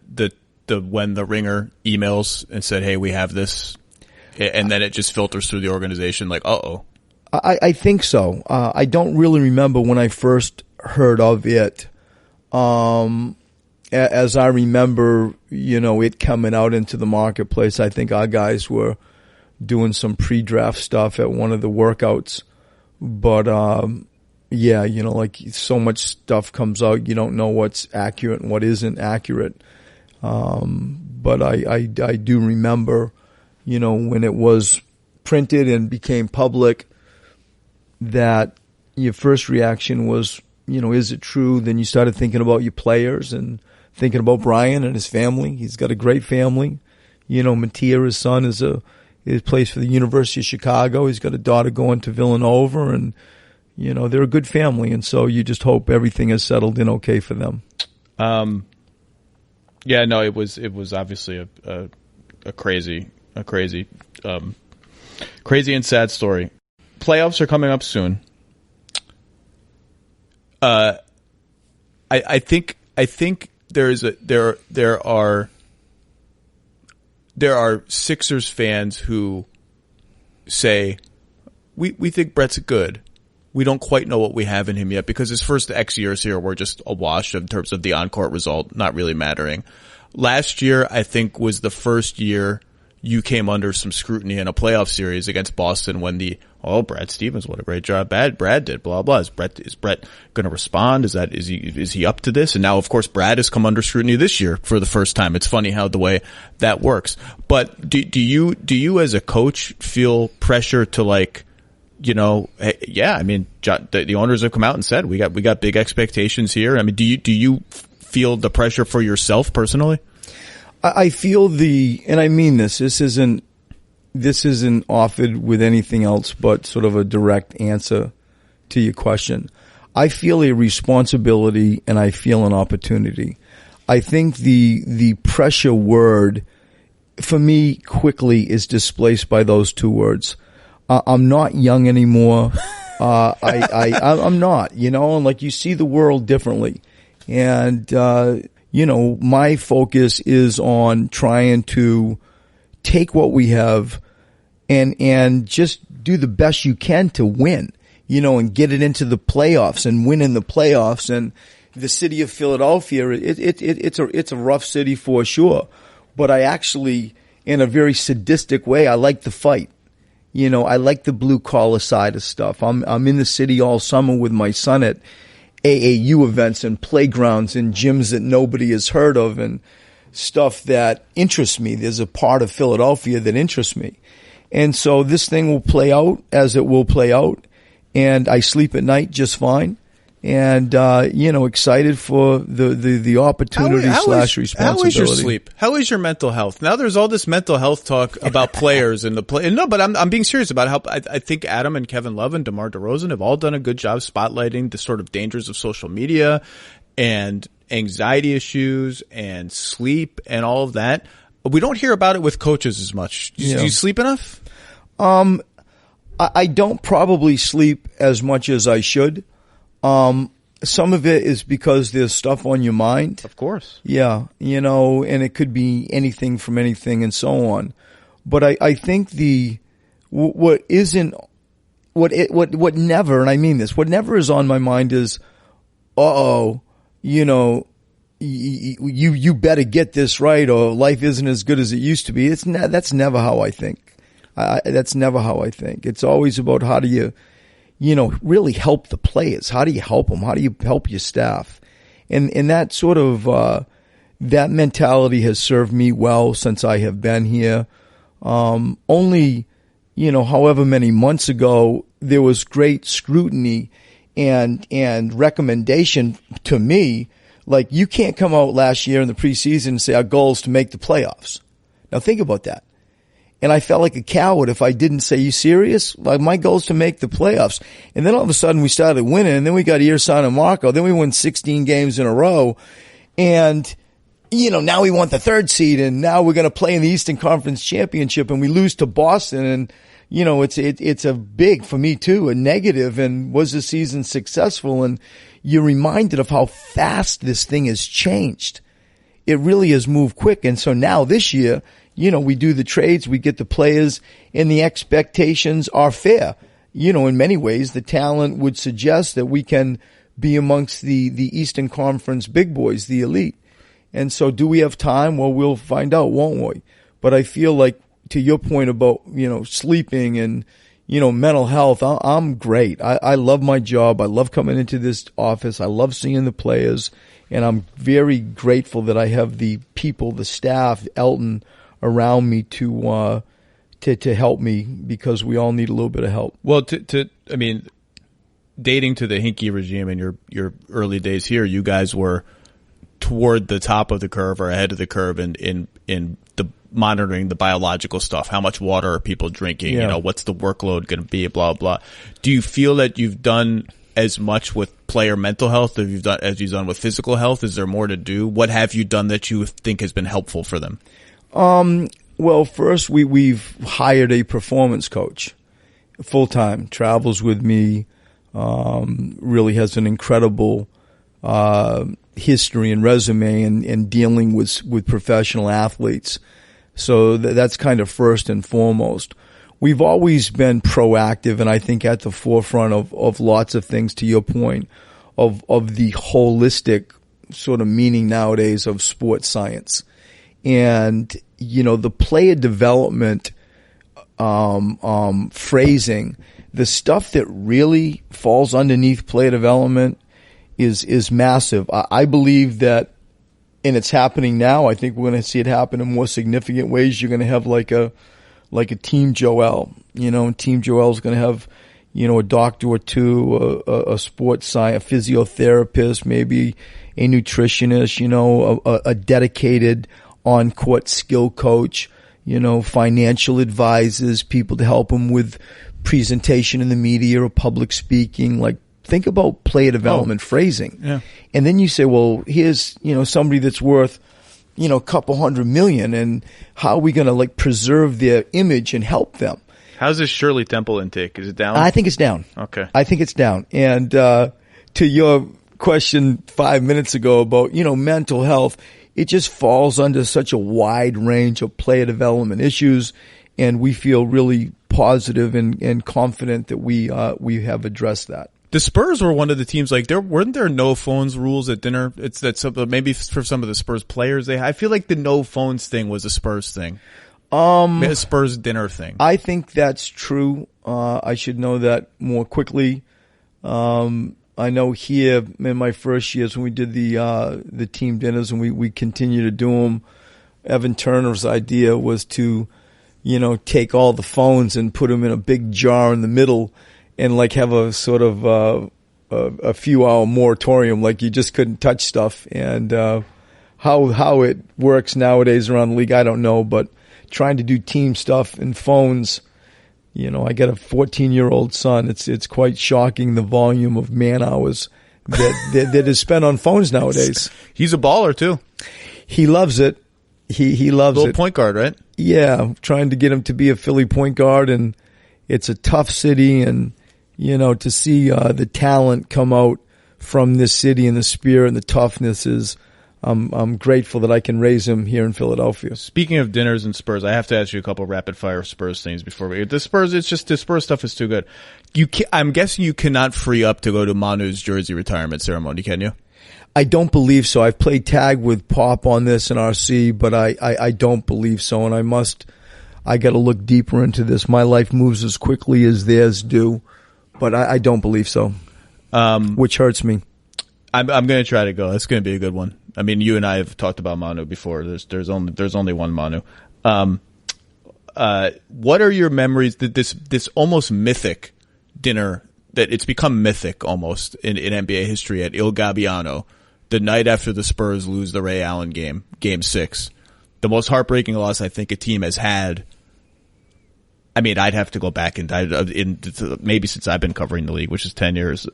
when the Ringer emails and said, "Hey, we have this," and then it just filters through the organization like, "Uh-oh." I think so. I don't really remember when I first heard of it. As I remember, it coming out into the marketplace, I think our guys were doing some pre-draft stuff at one of the workouts. But, like so much stuff comes out, you don't know what's accurate and what isn't accurate. But I do remember, when it was printed and became public, that your first reaction was, is it true? Then you started thinking about your players and thinking about Brian and his family. He's got a great family. Mattia, his son, plays for the University of Chicago. He's got a daughter going to Villanova, and they're a good family. And so you just hope everything is settled in okay for them. Yeah, no, it was obviously a crazy and sad story. Playoffs are coming up soon. I think there are Sixers fans who say we think Brett's good. We don't quite know what we have in him yet because his first X years here were just a wash in terms of the on-court result not really mattering. Last year, I think, was the first year you came under some scrutiny in a playoff series against Boston when Brad Stevens, what a great job Brad did, blah, blah. Is Brett going to respond? Is he up to this? And now, of course, Brad has come under scrutiny this year for the first time. It's funny how the way that works. But do you as a coach feel pressure to hey, yeah, I mean, the owners have come out and said, we got big expectations here. I mean, do you feel the pressure for yourself personally? I feel and I mean this isn't offered with anything else but sort of a direct answer to your question. I feel a responsibility and I feel an opportunity. I think the pressure word for me quickly is displaced by those two words. I'm not young anymore. I'm not, and like you see the world differently. And, my focus is on trying to take what we have and just do the best you can to win, and get it into the playoffs and win in the playoffs. And the city of Philadelphia, it's a rough city for sure. But I actually, in a very sadistic way, I like the fight. I like the blue collar side of stuff. I'm in the city all summer with my son at AAU events and playgrounds and gyms that nobody has heard of. And stuff that interests me. There's a part of Philadelphia that interests me. And so this thing will play out as it will play out. And I sleep at night just fine. And, excited for the opportunity / responsibility. How is your sleep? How is your mental health? Now there's all this mental health talk about players and the play. No, but I'm being serious about how I think Adam and Kevin Love and DeMar DeRozan have all done a good job spotlighting the sort of dangers of social media and anxiety issues and sleep and all of that. We don't hear about it with coaches as much. Do you sleep enough? I don't probably sleep as much as I should. Some of it is because there's stuff on your mind. Of course. Yeah, and it could be anything from anything and so on. But I think what never, and I mean this, what never is on my mind is, you better get this right, or life isn't as good as it used to be. That's never how I think. That's never how I think. It's always about how do you really help the players. How do you help them? How do you help your staff? And that sort of, that mentality has served me well since I have been here. Only, however many months ago, there was great scrutiny and recommendation to me. Like, you can't come out last year in the preseason and say our goal is to make the playoffs. Now think about that. And I felt like a coward if I didn't say, you serious? Like, my goal is to make the playoffs. And then all of a sudden we started winning, and then we got Ersan and Marco. Then we won 16 games in a row. And, now we want the third seed, and now we're going to play in the Eastern Conference Championship, and we lose to Boston. And, it's a big, for me too, a negative. And was the season successful? And you're reminded of how fast this thing has changed. It really has moved quick. And so now this year, we do the trades, we get the players, and the expectations are fair. In many ways, the talent would suggest that we can be amongst the Eastern Conference big boys, the elite. And so do we have time? Well, we'll find out, won't we? But I feel like, to your point about, sleeping and, mental health, I'm great. I love my job. I love coming into this office. I love seeing the players. And I'm very grateful that I have the people, the staff, Elton, around me to help me, because we all need a little bit of help. Well, dating to the Hinkie regime in your early days here, you guys were toward the top of the curve or ahead of the curve in the monitoring the biological stuff. How much water are people drinking? Yeah. What's the workload going to be? Blah, blah. Do you feel that you've done as much with player mental health as you've done with physical health? Is there more to do? What have you done that you think has been helpful for them? Well, first we've hired a performance coach, full-time, travels with me, really has an incredible, history and resume in dealing with professional athletes. So that's kind of first and foremost. We've always been proactive, and I think at the forefront of lots of things, to your point, of the holistic sort of meaning nowadays of sports science. And, the player development, phrasing, the stuff that really falls underneath player development is massive. I believe that, and it's happening now. I think we're going to see it happen in more significant ways. You're going to have like a Team Joel, Team Joel is going to have, a doctor or two, a sports science, a physiotherapist, maybe a nutritionist, a dedicated on-court skill coach, financial advisors, people to help them with presentation in the media or public speaking. Like, think about player development phrasing. Yeah. And then you say, well, here's, somebody that's worth, a couple $100 million, and how are we going to preserve their image and help them? How's this Shirley Temple intake? Is it down? I think it's down. Okay. I think it's down. And, to your question 5 minutes ago about, mental health, it just falls under such a wide range of player development issues, and we feel really positive and confident that we have addressed that. The Spurs were one of the teams, weren't there no phones rules at dinner? It's that maybe for some of the Spurs players, I feel like the no phones thing was a Spurs thing. A Spurs dinner thing. I think that's true. I should know that more quickly. I know here in my first years when we did the team dinners, and we continue to do them, Evan Turner's idea was to, take all the phones and put them in a big jar in the middle and like have a sort of a few hour moratorium, like you just couldn't touch stuff. And how it works nowadays around the league, I don't know, but trying to do team stuff and phones, I got a 14-year-old son. It's quite shocking the volume of man hours that is spent on phones nowadays. He's a baller too. He loves it. He loves Little it. Point guard, right? Yeah, trying to get him to be a Philly point guard, and it's a tough city, and to see the talent come out from this city and the spirit and the toughness is. I'm grateful that I can raise him here in Philadelphia. Speaking of dinners and Spurs, I have to ask you a couple rapid fire Spurs things before we. The Spurs stuff is too good. I'm guessing you cannot free up to go to Manu's jersey retirement ceremony, can you? I don't believe so. I've played tag with Pop on this in RC, but I don't believe so, and I got to look deeper into this. My life moves as quickly as theirs do, but I don't believe so, which hurts me. I'm going to try to go. That's going to be a good one. I mean, you and I have talked about Manu before. There's only one Manu. What are your memories that this almost mythic dinner that it's become mythic almost in NBA history at Il Gabbiano, the night after the Spurs lose the Ray Allen game 6, the most heartbreaking loss I think a team has had. I mean, I'd have to go back and maybe since I've been covering the league, which is 10 years.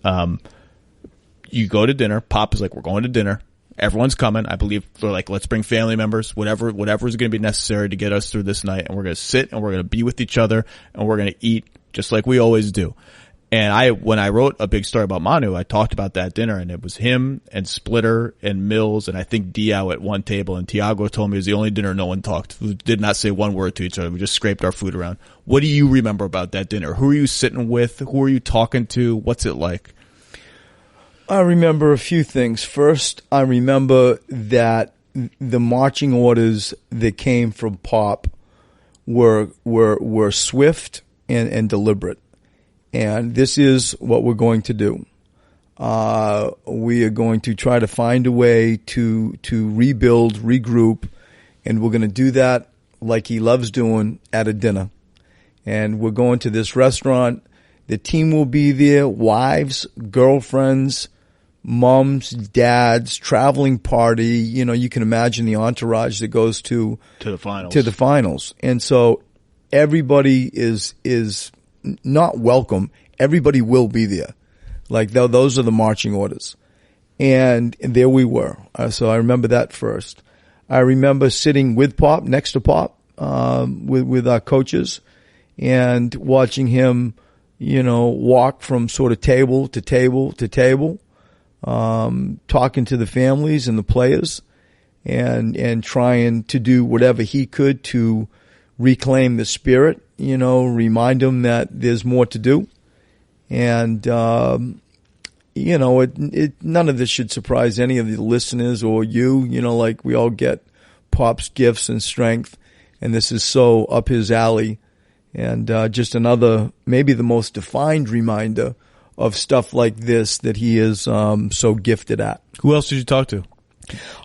You go to dinner. Pop is like, we're going to dinner. Everyone's coming. I believe they're like, let's bring family members, whatever is going to be necessary to get us through this night. And we're going to sit and we're going to be with each other and we're going to eat just like we always do. And when I wrote a big story about Manu, I talked about that dinner, and it was him and Splitter and Mills and I think Diaw at one table. And Tiago told me it was the only dinner no one talked. We did not say one word to each other. We just scraped our food around. What do you remember about that dinner? Who are you sitting with? Who are you talking to? What's it like? I remember a few things. First, I remember that the marching orders that came from Pop were swift and deliberate. And this is what we're going to do. We are going to try to find a way to rebuild, regroup, and we're going to do that like he loves doing at a dinner. And we're going to this restaurant. The team will be there, wives, girlfriends, moms, dads, traveling party. You can imagine the entourage that goes to the finals. And so everybody is not welcome. Everybody will be there. Like those are the marching orders. And there we were. So I remember that first. I remember sitting with Pop, next to Pop, with our coaches, and watching him, walk from sort of table to table to table, talking to the families and the players, and trying to do whatever he could to reclaim the spirit, remind them that there's more to do. And, none of this should surprise any of the listeners or you, like we all get Pop's gifts and strength, and this is so up his alley. And, just another, maybe the most defined reminder of stuff like this that he is, so gifted at. Who else did you talk to?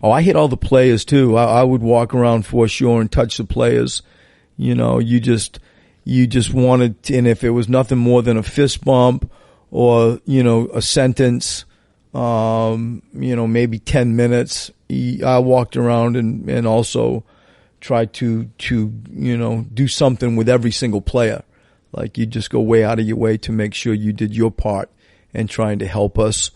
Oh, I hit all the players too. I would walk around foreshore and touch the players. You just wanted to, and if it was nothing more than a fist bump or, a sentence, maybe 10 minutes, I walked around and also tried to, do something with every single player. Like you just go way out of your way to make sure you did your part in trying to help us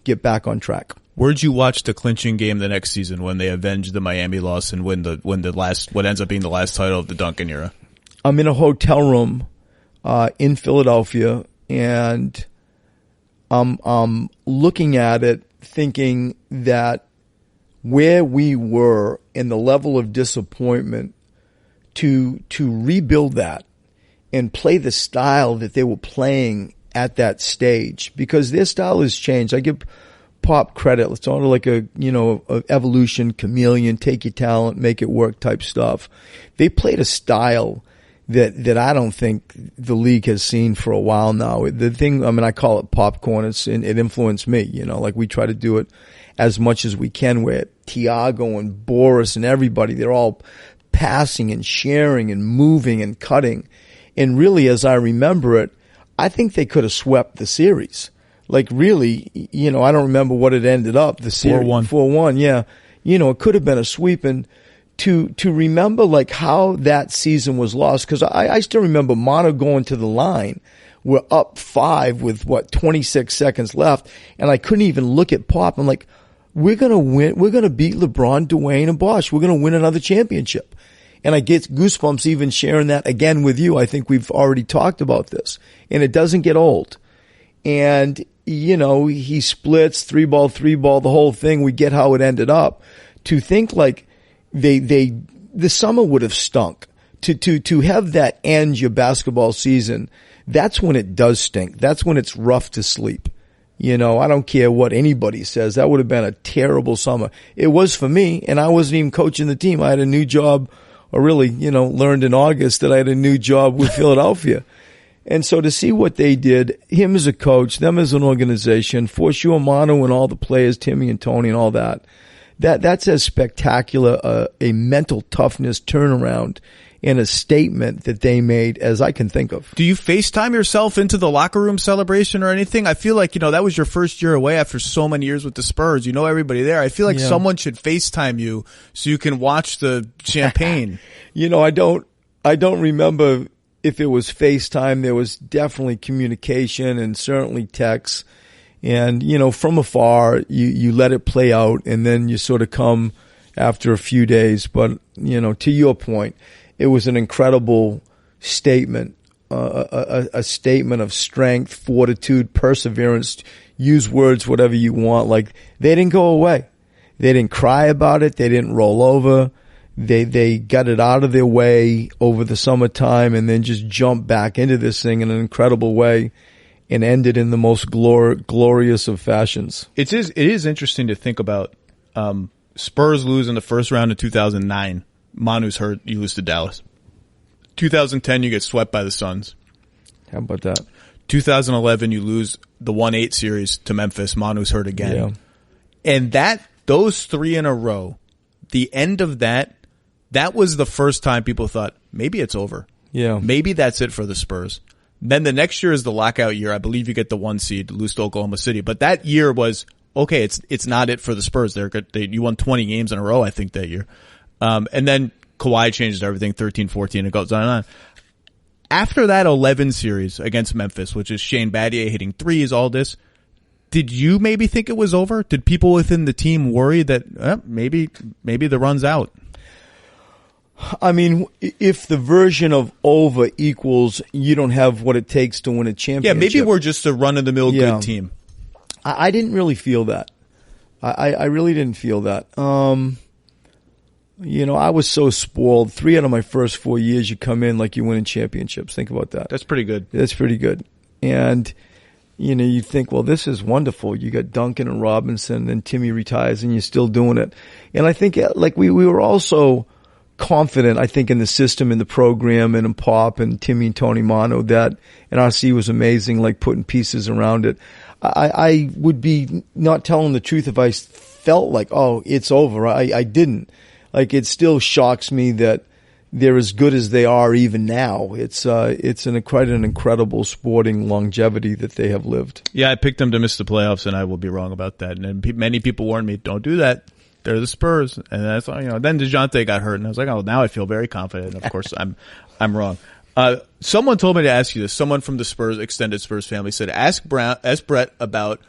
get back on track. Where'd you watch the clinching game the next season when they avenged the Miami loss and win what ends up being the last title of the Duncan era? I'm in a hotel room in Philadelphia, and I'm looking at it thinking that where we were and the level of disappointment to rebuild that and play the style that they were playing at that stage, because their style has changed. I give Pop credit. It's sort of like a evolution, chameleon, take your talent, make it work type stuff. They played a style that I don't think the league has seen for a while now. The thing, I call it popcorn. It influenced me, like we try to do it as much as we can with it. Tiago and Boris and everybody. They're all passing and sharing and moving and cutting. And really, as I remember it, I think they could have swept the series. Like really, I don't remember what it ended up. The series 4-1. 4-1, yeah. It could have been a sweep. And to remember like how that season was lost, because I still remember Mono going to the line. We're up 5 with 26 seconds left, and I couldn't even look at Pop. I'm like, we're gonna win. We're gonna beat LeBron, Dwayne, and Bosh. We're gonna win another championship. And I get goosebumps even sharing that again with you. I think we've already talked about this, and it doesn't get old. And he splits 3-ball, the whole thing. We get how it ended up. To think like the summer would have stunk. To have that end your basketball season, that's when it does stink. That's when it's rough to sleep. I don't care what anybody says. That would have been a terrible summer. It was for me, and I wasn't even coaching the team. I had a new job, or really, learned in August that I had a new job with Philadelphia. And so to see what they did, him as a coach, them as an organization, for sure Manu and all the players, Timmy and Tony and all that's as spectacular a mental toughness turnaround and a statement that they made as I can think of. Do you FaceTime yourself into the locker room celebration or anything? I feel like, that was your first year away after so many years with the Spurs. You know everybody there. I feel like someone should FaceTime you so you can watch the champagne. I don't remember if it was FaceTime. There was definitely communication and certainly texts. And, from afar, you let it play out, and then you sort of come after a few days. But, to your point, it was an incredible statement, a statement of strength, fortitude, perseverance. Use words, whatever you want. Like, they didn't go away. They didn't cry about it. They didn't roll over. They got it out of their way over the summertime and then just jumped back into this thing in an incredible way and ended in the most glorious of fashions. It is interesting to think about. Spurs lose in the first round of 2009. Manu's hurt. You lose to Dallas. 2010, you get swept by the Suns. How about that? 2011, you lose the 1-8 series to Memphis. Manu's hurt again. Yeah. And those 3 in a row, the end of that was the first time people thought, maybe it's over. Yeah. Maybe that's it for the Spurs. Then the next year is the lockout year. I believe you get the 1 seed, lose to Oklahoma City. But that year was, okay, it's not it for the Spurs. You won 20 games in a row, I think, that year. And then Kawhi changes everything, 13-14, it goes on and on. After that 11 series against Memphis, which is Shane Battier hitting threes, all this, did you maybe think it was over? Did people within the team worry that maybe the run's out? I mean, if the version of over equals you don't have what it takes to win a championship. Yeah, maybe we're just a run-of-the-mill good team. I didn't really feel that. I really didn't feel that. I was so spoiled. 3 out of my first 4 years, you come in like you're winning championships. Think about that. That's pretty good. That's pretty good. And, you think, well, this is wonderful. You got Duncan and Robinson, and Timmy retires, and you're still doing it. And I think, like, we were also confident, I think, in the system, in the program, and in Pop and Timmy and Tony Mano, that NRC was amazing, like putting pieces around it. I would be not telling the truth if I felt like, oh, it's over. I didn't. Like, it still shocks me that they're as good as they are even now. It's quite an incredible sporting longevity that they have lived. Yeah, I picked them to miss the playoffs, and I will be wrong about that. And many people warned me, don't do that. They're the Spurs. And that's, then DeJounte got hurt, and I was like, oh, now I feel very confident. Of course, I'm wrong. Someone told me to ask you this. Someone from the Spurs, extended Spurs family said, ask Brett about,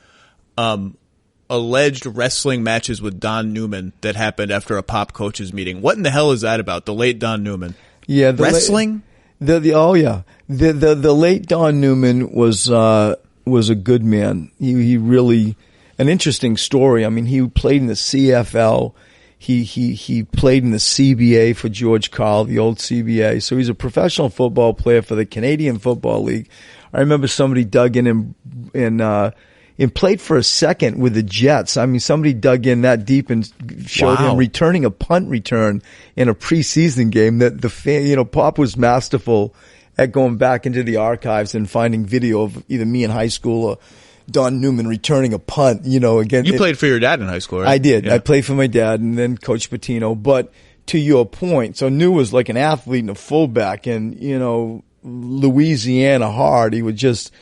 alleged wrestling matches with Don Newman that happened after a Pop coaches meeting. What in the hell is that about? The late Don Newman. Yeah, wrestling. The late Don Newman was a good man. He really, an interesting story. I mean, he played in the CFL. He played in the CBA for George Karl, the old CBA. So he's a professional football player for the Canadian Football League. I remember somebody dug in and played for a second with the Jets. I mean, somebody dug in that deep and showed him returning a punt return in a preseason game. That Pop was masterful at going back into the archives and finding video of either me in high school or Don Newman returning a punt, again. You played for your dad in high school, right? I did. Yeah. I played for my dad and then Coach Patino. But to your point, so New was like an athlete and a fullback, and, Louisiana hard. He was just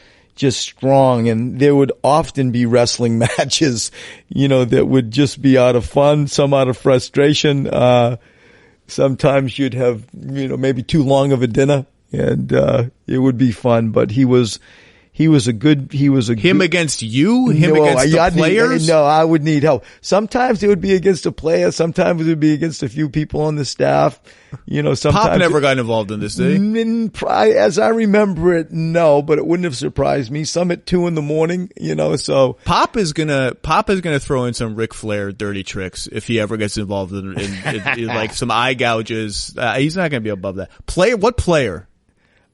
strong, and there would often be wrestling matches, that would just be out of fun, some out of frustration. Sometimes you'd have, maybe too long of a dinner, and it would be fun. But he was him against you? Against the players? No, I would need help. Sometimes it would be against a player. Sometimes it would be against a few people on the staff. Sometimes Pop never got involved in this, did he? As I remember it, no, but it wouldn't have surprised me. Some at 2 a.m, so. Pop is gonna throw in some Ric Flair dirty tricks if he ever gets involved in like some eye gouges. He's not gonna be above that. What player?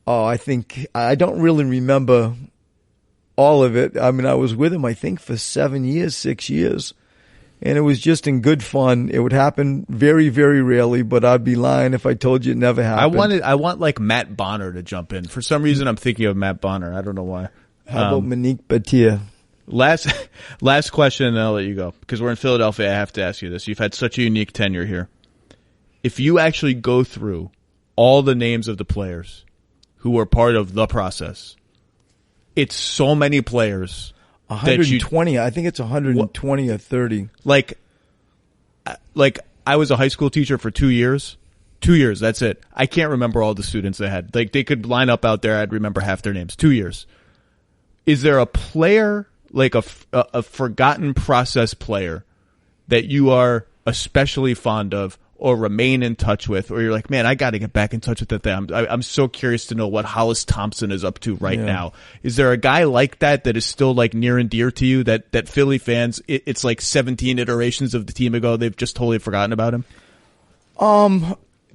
Oh, I don't really remember all of it. I mean, I was with him, I think, for 6 years. And it was just in good fun. It would happen very, very rarely, but I'd be lying if I told you it never happened. I want like Matt Bonner to jump in. For some reason, I'm thinking of Matt Bonner. I don't know why. How about Monique Batia? Last question, and I'll let you go. Because we're in Philadelphia, I have to ask you this. You've had such a unique tenure here. If you actually go through all the names of the players who were part of the process, it's so many players. 120. I think it's 120 or 30. Like I was a high school teacher for 2 years. 2 years, that's it. I can't remember all the students they had. Like, they could line up out there, I'd remember half their names. 2 years. Is there a player, like a forgotten process player, that you are especially fond of or remain in touch with, or you're like, man, I got to get back in touch with that thing. I'm so curious to know what Hollis Thompson is up to right now. Is there a guy like that is still like near and dear to you that Philly fans, it's like 17 iterations of the team ago, they've just totally forgotten about him?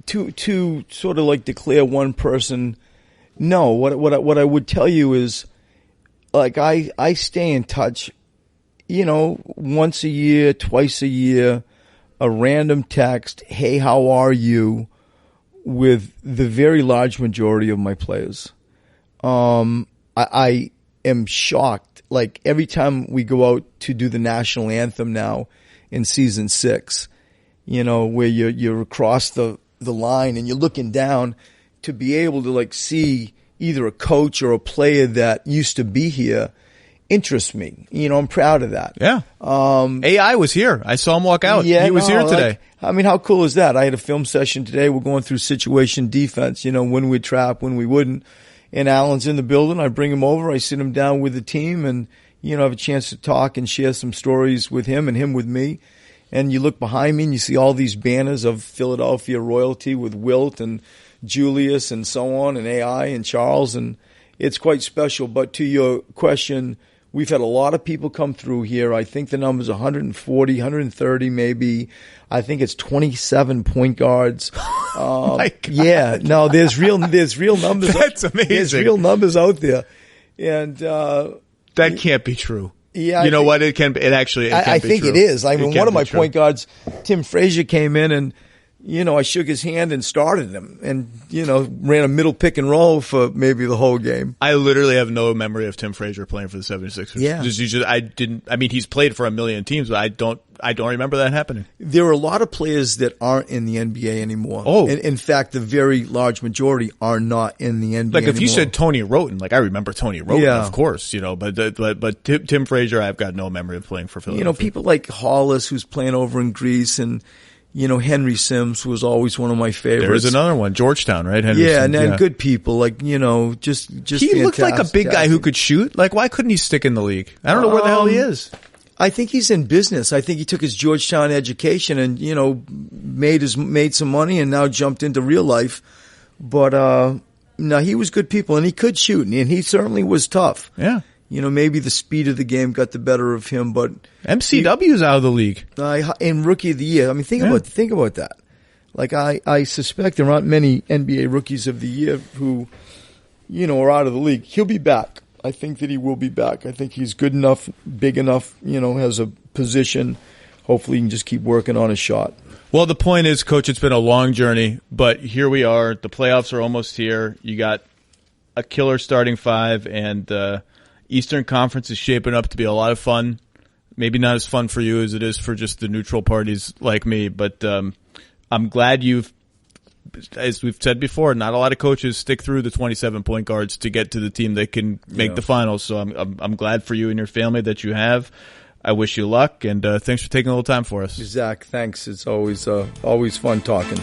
To sort of like declare one person, no. What I would tell you is, like, I stay in touch, once a year, twice a year, a random text, hey, how are you, with the very large majority of my players. I am shocked. Like, every time we go out to do the national anthem now in season 6, where you're across the line and you're looking down, to be able to like see either a coach or a player that used to be here interests me. I'm proud of that. Yeah. AI was here. I saw him walk out. Yeah, he was here today. How cool is that? I had a film session today. We're going through situation defense, when we'd trap, when we wouldn't. And Alan's in the building. I bring him over. I sit him down with the team and, have a chance to talk and share some stories with him and him with me. And you look behind me and you see all these banners of Philadelphia royalty with Wilt and Julius and so on, and AI and Charles, and it's quite special. But to your question, we've had a lot of people come through here. I think the number's 140, 130 maybe. I think it's 27 point guards. My God. Yeah, no, there's real numbers. That's amazing. There's real numbers out there. And that can't be true. Yeah, you know what? It can. It actually. I think true. it is. I mean, one of my true. point guards, Tim Frazier, came in and, I shook his hand and started him, and ran a middle pick and roll for maybe the whole game. I literally have no memory of Tim Frazier playing for the 76ers. Yeah, I mean, he's played for a million teams, but I don't remember that happening. There are a lot of players that aren't in the NBA anymore. Oh, in fact, the very large majority are not in the NBA. Like if anymore. you said Tony Roten, like I remember Tony Roten, Yeah. of course, but Tim Frazier, I've got no memory of playing for Philadelphia. People like Hollis, who's playing over in Greece, and Henry Sims was always one of my favorites. There's another one, Georgetown, right? Henry yeah, Sims, and good people, like just he looked like a big guy who could shoot. Like, why couldn't he stick in the league? I don't know where the hell he is. I think he's in business. I think he took his Georgetown education and made some money and now jumped into real life. But no, he was good people and he could shoot and he certainly was tough. Yeah. Maybe the speed of the game got the better of him, but MCW's out of the league. In Rookie of the Year. I mean, think about that. Like I suspect there aren't many NBA Rookies of the Year who, are out of the league. He'll be back. I think that he will be back. I think he's good enough, big enough, has a position. Hopefully he can just keep working on his shot. Well, the point is, Coach, it's been a long journey, but here we are. The playoffs are almost here. You got a killer starting five, and Eastern Conference is shaping up to be a lot of fun. Maybe not as fun for you as it is for just the neutral parties like me, but I'm glad as we've said before, not a lot of coaches stick through the 27 point guards to get to the team that can make the finals. So I'm glad for you and your family that you have. I wish you luck, and thanks for taking a little time for us. Zach, thanks. It's always fun talking.